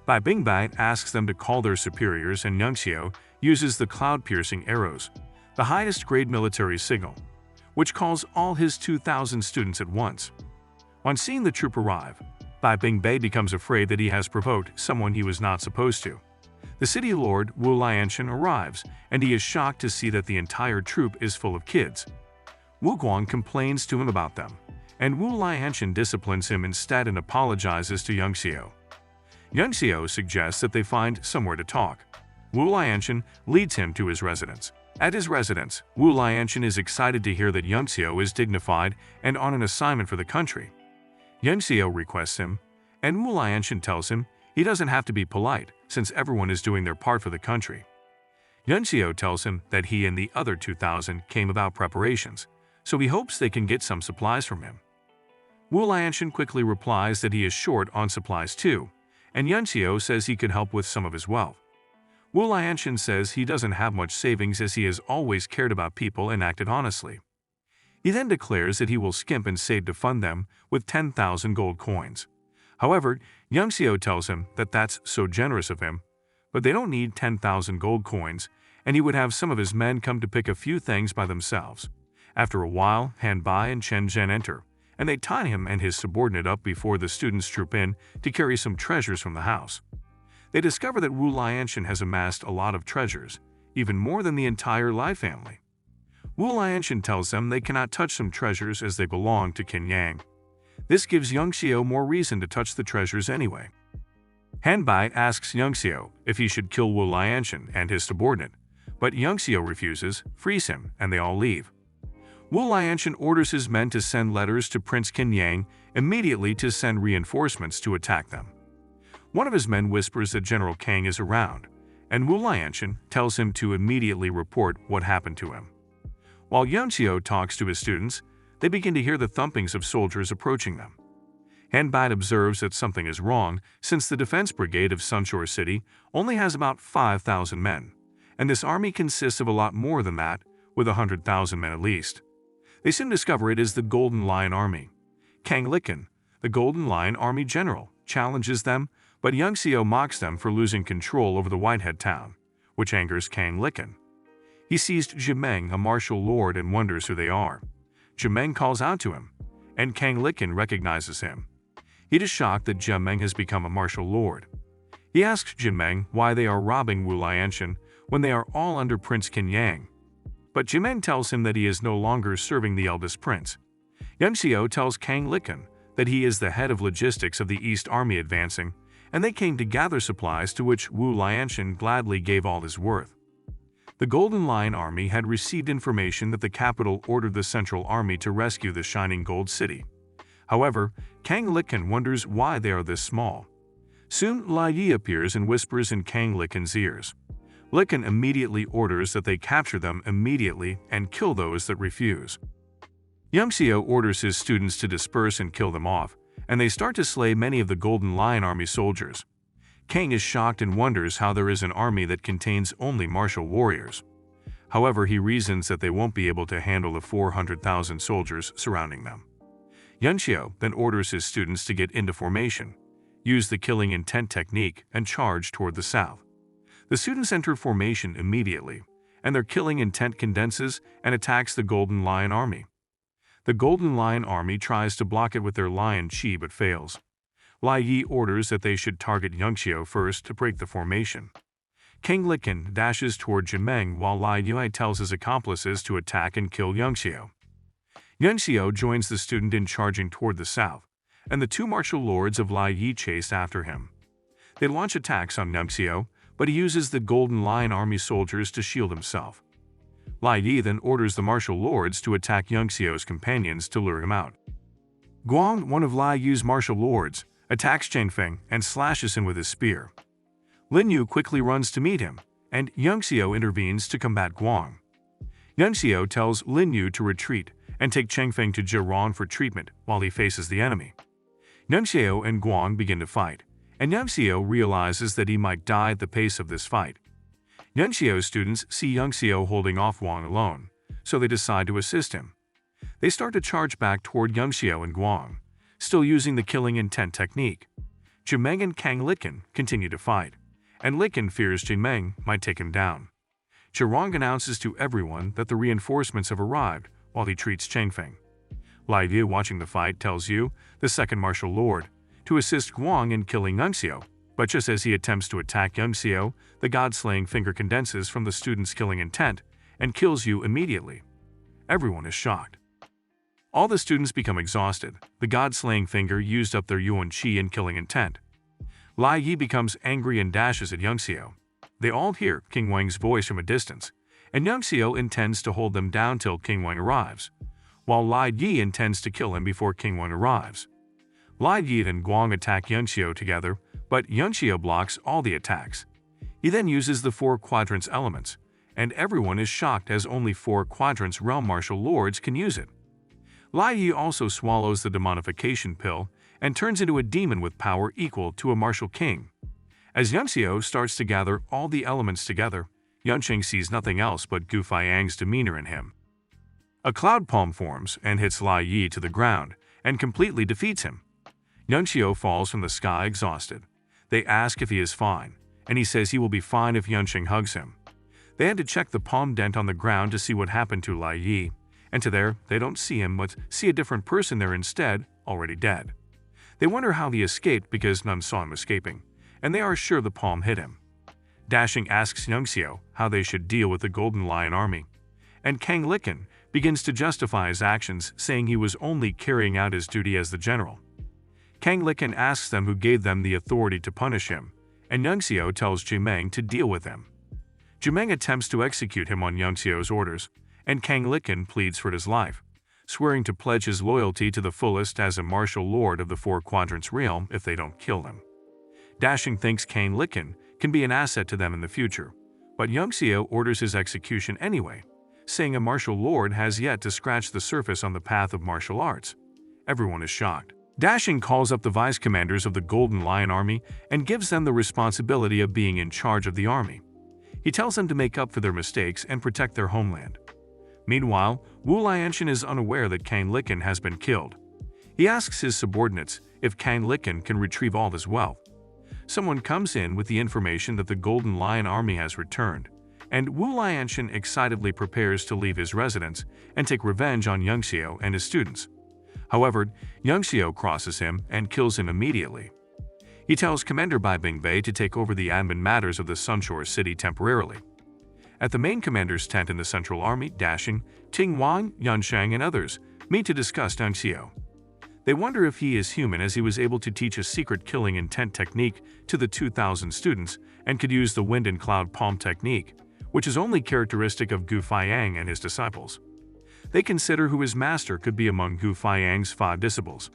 Bai Bingbei asks them to call their superiors, and Yuanxiu uses the cloud-piercing arrows, the highest-grade military signal, which calls all his 2,000 students at once. On seeing the troop arrive, Bai Bingbei becomes afraid that he has provoked someone he was not supposed to. The city lord, Wu Lianshan, arrives, and he is shocked to see that the entire troop is full of kids. Wu Guang complains to him about them, and Wu Lianshan disciplines him instead and apologizes to Yuanxiu. Yuanxiu suggests that they find somewhere to talk. Wu Lianshan leads him to his residence. At his residence, Wu Lianshan is excited to hear that Yuanxiu is dignified and on an assignment for the country. Yuanxiu requests him, and Wu Lianshan tells him he doesn't have to be polite since everyone is doing their part for the country. Yuanxiu tells him that he and the other 2,000 came about preparations, so he hopes they can get some supplies from him. Wu Lianshan quickly replies that he is short on supplies too, and Yuanxiu says he could help with some of his wealth. Wu Lianshan says he doesn't have much savings as he has always cared about people and acted honestly. He then declares that he will skimp and save to fund them with 10,000 gold coins. However, Yuanxiu tells him that that's so generous of him, but they don't need 10,000 gold coins, and he would have some of his men come to pick a few things by themselves. After a while, Han Bai and Chen Zhen enter, and they tie him and his subordinate up before the students troop in to carry some treasures from the house. They discover that Wu Lianshan has amassed a lot of treasures, even more than the entire Lai family. Wu Lianshan tells them they cannot touch some treasures as they belong to Qin Yang. This gives Yuanxiu more reason to touch the treasures anyway. Han Bai asks Yuanxiu if he should kill Wu Lianshan and his subordinate, but Yuanxiu refuses, frees him, and they all leave. Wu Lianshan orders his men to send letters to Prince Qin Yang immediately to send reinforcements to attack them. One of his men whispers that General Kang is around, and Wu Lianshan tells him to immediately report what happened to him. While Yuanxiu talks to his students, they begin to hear the thumpings of soldiers approaching them. Han Bai observes that something is wrong since the defense brigade of Sunshore City only has about 5,000 men, and this army consists of a lot more than that, with 100,000 men at least. They soon discover it is the Golden Lion Army. Kang Liken, the Golden Lion Army general, challenges them, but Yuanxiu mocks them for losing control over the Whitehead town, which angers Kang Liken. He sees Jimeng, a martial lord, and wonders who they are. Jimeng calls out to him, and Kang Liken recognizes him. He is shocked that Jimeng has become a martial lord. He asks Jimeng why they are robbing Wu Lianshan when they are all under Prince Qin Yang. But Jimeng tells him that he is no longer serving the eldest prince. Yuanxiu tells Kang Liken that he is the head of logistics of the East Army advancing, and they came to gather supplies to which Wu Lianshan gladly gave all his worth. The Golden Lion Army had received information that the capital ordered the Central Army to rescue the Shining Gold City. However, Kang Liken wonders why they are this small. Soon, Lai Yi appears and whispers in Kang Liken's ears. Liken immediately orders that they capture them immediately and kill those that refuse. Yuanxiu orders his students to disperse and kill them off, and they start to slay many of the Golden Lion Army soldiers. Kang is shocked and wonders how there is an army that contains only martial warriors. However, he reasons that they won't be able to handle the 400,000 soldiers surrounding them. Yuanxiu then orders his students to get into formation, use the killing intent technique, and charge toward the south. The students enter formation immediately, and their killing intent condenses and attacks the Golden Lion Army. The Golden Lion Army tries to block it with their lion chi but fails. Lai Yi orders that they should target Yuanxiu first to break the formation. King Liken dashes toward Jimeng while Lai Yue tells his accomplices to attack and kill Yunxiu. Yunxiu joins the student in charging toward the south, and the two martial lords of Lai Yi chase after him. They launch attacks on Yunxiu, but he uses the Golden Lion Army soldiers to shield himself. Lai Yi then orders the martial lords to attack Yunxiu's companions to lure him out. Guang, one of Lai Yu's martial lords, attacks Changfeng and slashes him with his spear. Lin Yu quickly runs to meet him, and Yunxiu intervenes to combat Guang. Yunxiu tells Lin Yu to retreat and take Changfeng to Jiran for treatment while he faces the enemy. Yunxiu and Guang begin to fight, and Yunxiu realizes that he might die at the pace of this fight. Yunxiu's students see Yunxiu holding off Guang alone, so they decide to assist him. They start to charge back toward Yunxiu and Guang, still using the killing intent technique. Jimeng and Kang Liken continue to fight, and Liken fears Jimeng might take him down. Zhirong announces to everyone that the reinforcements have arrived while he treats Changfeng. Lai Yu, watching the fight, tells Yu, the second martial lord, to assist Guang in killing Yunxiu, but just as he attempts to attack Yunxiu, the god-slaying finger condenses from the student's killing intent and kills Yu immediately. Everyone is shocked. All the students become exhausted. The god-slaying finger used up their yuan qi in killing intent. Lai Yi becomes angry and dashes at Yunxiu. They all hear King Wang's voice from a distance, and Yunxiu intends to hold them down till King Wang arrives, while Lai Yi intends to kill him before King Wang arrives. Lai Yi and Guang attack Yunxiu together, but Yunxiu blocks all the attacks. He then uses the four quadrants elements, and everyone is shocked as only four quadrants realm martial lords can use it. Lai Yi also swallows the demonification pill and turns into a demon with power equal to a martial king. As Yunxiu starts to gather all the elements together, Yunqing sees nothing else but Gu Faiyang's demeanor in him. A cloud palm forms and hits Lai Yi to the ground and completely defeats him. Yunxiu falls from the sky exhausted. They ask if he is fine, and he says he will be fine if Yunqing hugs him. They had to check the palm dent on the ground to see what happened to Lai Yi, and to there, they don't see him but see a different person there instead, already dead. They wonder how he escaped because none saw him escaping, and they are sure the palm hit him. Dashing asks Yunxiu how they should deal with the Golden Lion Army, and Kang Liken begins to justify his actions, saying he was only carrying out his duty as the general. Kang Liken asks them who gave them the authority to punish him, and Yunxiu tells Jimeng to deal with him. Jimeng attempts to execute him on Yunxiu's orders, and Kang Liken pleads for his life, swearing to pledge his loyalty to the fullest as a martial lord of the Four Quadrants realm if they don't kill him. Dashing thinks Kang Liken can be an asset to them in the future, but Yunxiu orders his execution anyway, saying a martial lord has yet to scratch the surface on the path of martial arts. Everyone is shocked. Dashing calls up the vice commanders of the Golden Lion Army and gives them the responsibility of being in charge of the army. He tells them to make up for their mistakes and protect their homeland. Meanwhile, Wu Lianshan is unaware that Kang Liken has been killed. He asks his subordinates if Kang Liken can retrieve all his wealth. Someone comes in with the information that the Golden Lion Army has returned, and Wu Lianshan excitedly prepares to leave his residence and take revenge on Yunxiu and his students. However, Yunxiu crosses him and kills him immediately. He tells Commander Bai Bingbei to take over the admin matters of the Sunshore City temporarily. At the main commander's tent in the Central Army, Dashing, Ting Wang, Yunsheng, and others meet to discuss Yunxiu. They wonder if he is human, as he was able to teach a secret killing intent technique to the 2,000 students and could use the wind and cloud palm technique, which is only characteristic of Gu Faiyang and his disciples. They consider who his master could be among Gu Faiyang's 5 disciples.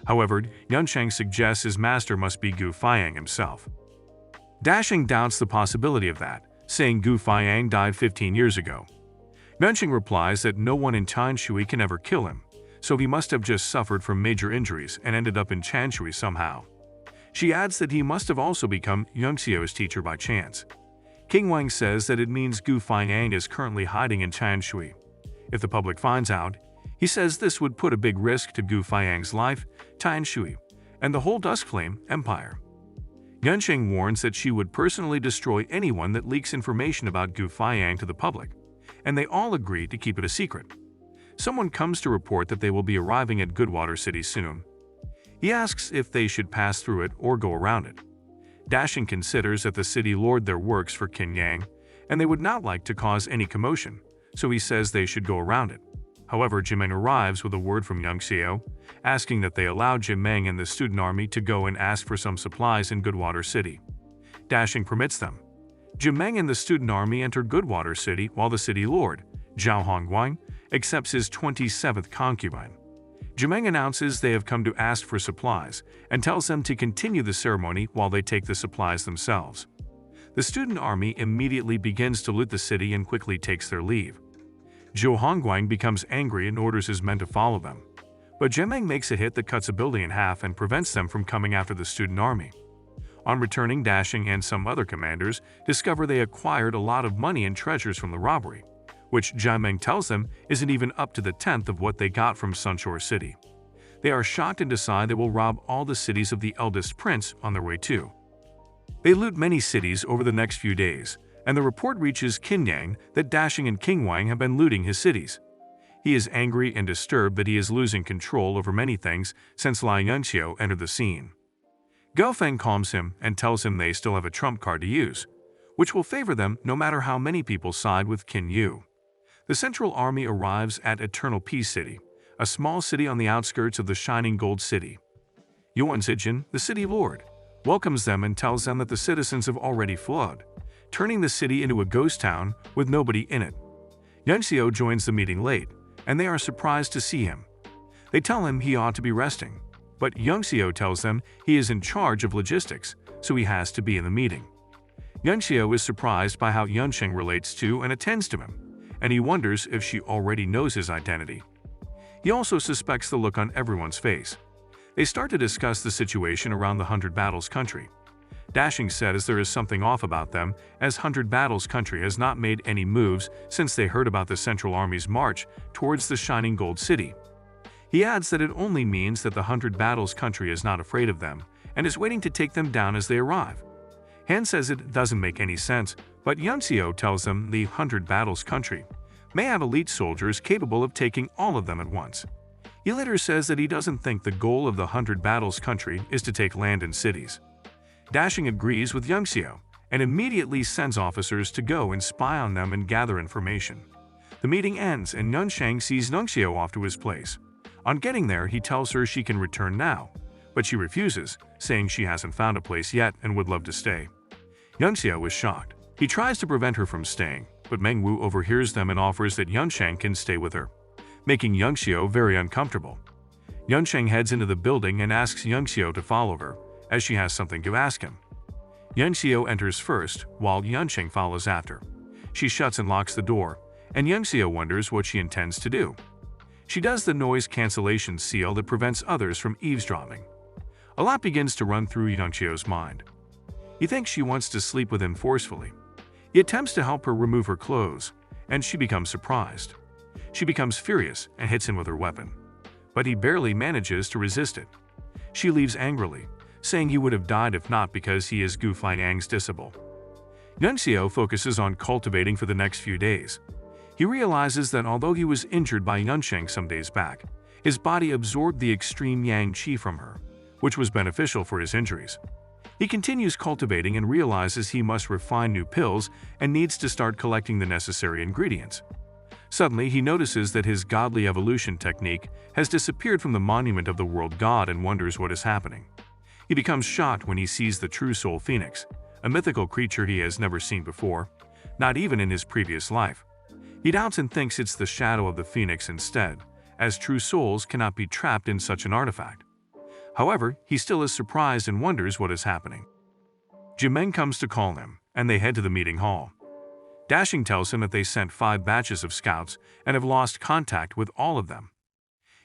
However, Yunsheng suggests his master must be Gu Faiyang himself. Dashing doubts the possibility of that, saying Gu Faiyang died 15 years ago. Yunsheng replies that no one in Chanshui can ever kill him, so he must have just suffered from major injuries and ended up in Chanshui somehow. She adds that he must have also become Yunxiu's teacher by chance. King Wang says that it means Gu Faiyang is currently hiding in Chanshui. If the public finds out, he says this would put a big risk to Gu Faiyang's life, Chanshui, and the whole Duskflame Empire. Yunsheng warns that she would personally destroy anyone that leaks information about Gu Faiyang to the public, and they all agree to keep it a secret. Someone comes to report that they will be arriving at Goodwater City soon. He asks if they should pass through it or go around it. Dashing considers that the city lord their works for Qin Yang, and they would not like to cause any commotion, so he says they should go around it. However, Jimeng arrives with a word from Yang Xiao, asking that they allow Jimeng and the student army to go and ask for some supplies in Goodwater City. Dashing permits them. Jimeng and the student army enter Goodwater City while the city lord, Zhao Hongguang, accepts his 27th concubine. Jimeng announces they have come to ask for supplies and tells them to continue the ceremony while they take the supplies themselves. The student army immediately begins to loot the city and quickly takes their leave. Zhao Hongguang becomes angry and orders his men to follow them. But Jimeng makes a hit that cuts a building in half and prevents them from coming after the student army. On returning, Dashing and some other commanders discover they acquired a lot of money and treasures from the robbery, which Jimeng tells them isn't even up to the 10th of what they got from Sunshore City. They are shocked and decide they will rob all the cities of the eldest prince on their way too. They loot many cities over the next few days, and the report reaches Qin Yang that Dashing and King Wang have been looting his cities. He is angry and disturbed that he is losing control over many things since Lai Yunxiu entered the scene. Gao Feng calms him and tells him they still have a trump card to use, which will favor them no matter how many people side with Qin Yu. The Central Army arrives at Eternal Peace City, a small city on the outskirts of the Shining Gold City. Yuan Zijin, the city lord, welcomes them and tells them that the citizens have already fled, turning the city into a ghost town with nobody in it. Yunxiu joins the meeting late, and they are surprised to see him. They tell him he ought to be resting, but Yunxiu tells them he is in charge of logistics, so he has to be in the meeting. Yunxiu is surprised by how Yunsheng relates to and attends to him, and he wonders if she already knows his identity. He also suspects the look on everyone's face. They start to discuss the situation around the 100 Battles country. Dashing says there is something off about them, as 100 Battles country has not made any moves since they heard about the Central Army's march towards the Shining Gold City. He adds that it only means that the 100 Battles country is not afraid of them and is waiting to take them down as they arrive. Han says it doesn't make any sense, but Yunxiu tells them the 100 Battles country may have elite soldiers capable of taking all of them at once. He later says that he doesn't think the goal of the 100 Battles country is to take land and cities. Dashing agrees with Yunxiu and immediately sends officers to go and spy on them and gather information. The meeting ends and Yunsheng sees Yunxiu off to his place. On getting there, he tells her she can return now, but she refuses, saying she hasn't found a place yet and would love to stay. Yunxiu is shocked. He tries to prevent her from staying, but Mengwu overhears them and offers that Yunsheng can stay with her, making Yunxiu very uncomfortable. Yunsheng heads into the building and asks Yunxiu to follow her, as she has something to ask him. Yunxiu enters first, while Yunsheng follows after. She shuts and locks the door, and Yunxiu wonders what she intends to do. She does the noise cancellation seal that prevents others from eavesdropping. A lot begins to run through Yunxiu's mind. He thinks she wants to sleep with him forcefully. He attempts to help her remove her clothes, and she becomes surprised. She becomes furious and hits him with her weapon, but he barely manages to resist it. She leaves angrily, saying he would have died if not because he is Gu Fanyang's disciple. Yunxiu focuses on cultivating for the next few days. He realizes that although he was injured by Yunsheng some days back, his body absorbed the extreme yang qi from her, which was beneficial for his injuries. He continues cultivating and realizes he must refine new pills and needs to start collecting the necessary ingredients. Suddenly, he notices that his godly evolution technique has disappeared from the monument of the world god and wonders what is happening. He becomes shocked when he sees the true soul phoenix, a mythical creature he has never seen before, not even in his previous life. He doubts and thinks it's the shadow of the phoenix instead, as true souls cannot be trapped in such an artifact. However, he still is surprised and wonders what is happening. Jimeng comes to call him, and they head to the meeting hall. Dashing tells him that they sent 5 batches of scouts and have lost contact with all of them.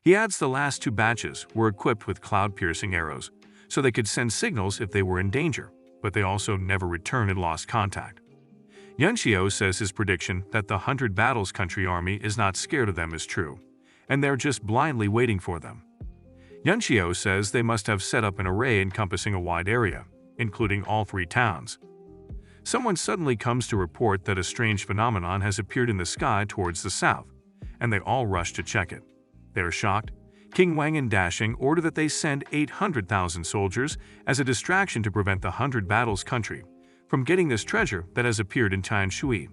He adds the last 2 batches were equipped with cloud-piercing arrows, so they could send signals if they were in danger, but they also never returned and lost contact. Yunxiu says his prediction that the 100 Battles country army is not scared of them is true, and they're just blindly waiting for them. Yunxiu says they must have set up an array encompassing a wide area, including all 3 towns. Someone suddenly comes to report that a strange phenomenon has appeared in the sky towards the south, and they all rush to check it. They are shocked. King Wang and Dashing order that they send 800,000 soldiers as a distraction to prevent the 100 Battles country from getting this treasure that has appeared in Tianshui.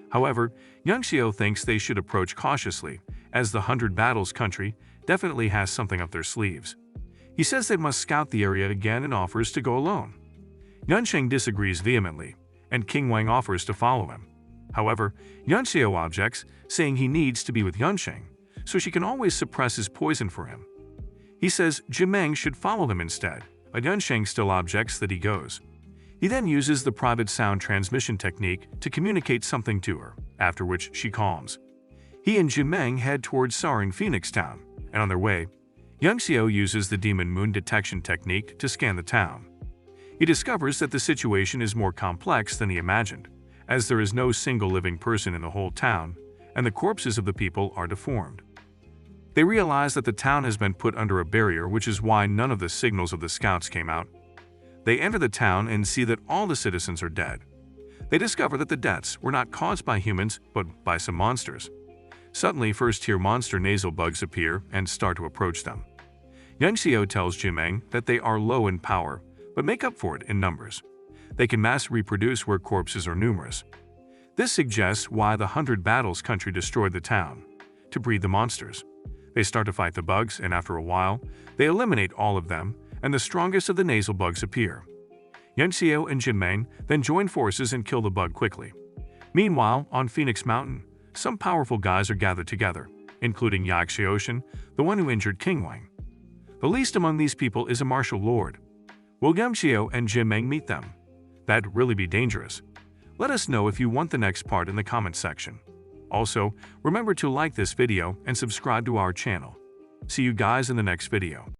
However, Yang Xiu thinks they should approach cautiously, as the 100 Battles country definitely has something up their sleeves. He says they must scout the area again and offers to go alone. Yansheng disagrees vehemently, and King Wang offers to follow him. However, Yang Xiu objects, saying he needs to be with Yansheng, so she can always suppress his poison for him. He says Jimeng should follow him instead, but Yansheng still objects that he goes. He then uses the private sound transmission technique to communicate something to her, after which she calms. He and Jimeng head towards Soverign Phoenix Town, and on their way, Yang Xiu uses the demon moon detection technique to scan the town. He discovers that the situation is more complex than he imagined, as there is no single living person in the whole town, and the corpses of the people are deformed. They realize that the town has been put under a barrier, which is why none of the signals of the scouts came out. They enter the town and see that all the citizens are dead. They discover that the deaths were not caused by humans, but by some monsters. Suddenly, first-tier monster nasal bugs appear and start to approach them. Yang Xiu tells Jimeng that they are low in power, but make up for it in numbers. They can mass reproduce where corpses are numerous. This suggests why the 100 Battles country destroyed the town, to breed the monsters. They start to fight the bugs, and after a while, they eliminate all of them, and the strongest of the nasal bugs appear. Yang Xiu and Jimeng then join forces and kill the bug quickly. Meanwhile, on Phoenix Mountain, some powerful guys are gathered together, including Yang Xioshan, the one who injured King Wang. The least among these people is a martial lord. Will Yang Xiu and Jimeng meet them? That'd really be dangerous. Let us know if you want the next part in the comments section. Also, remember to like this video and subscribe to our channel. See you guys in the next video.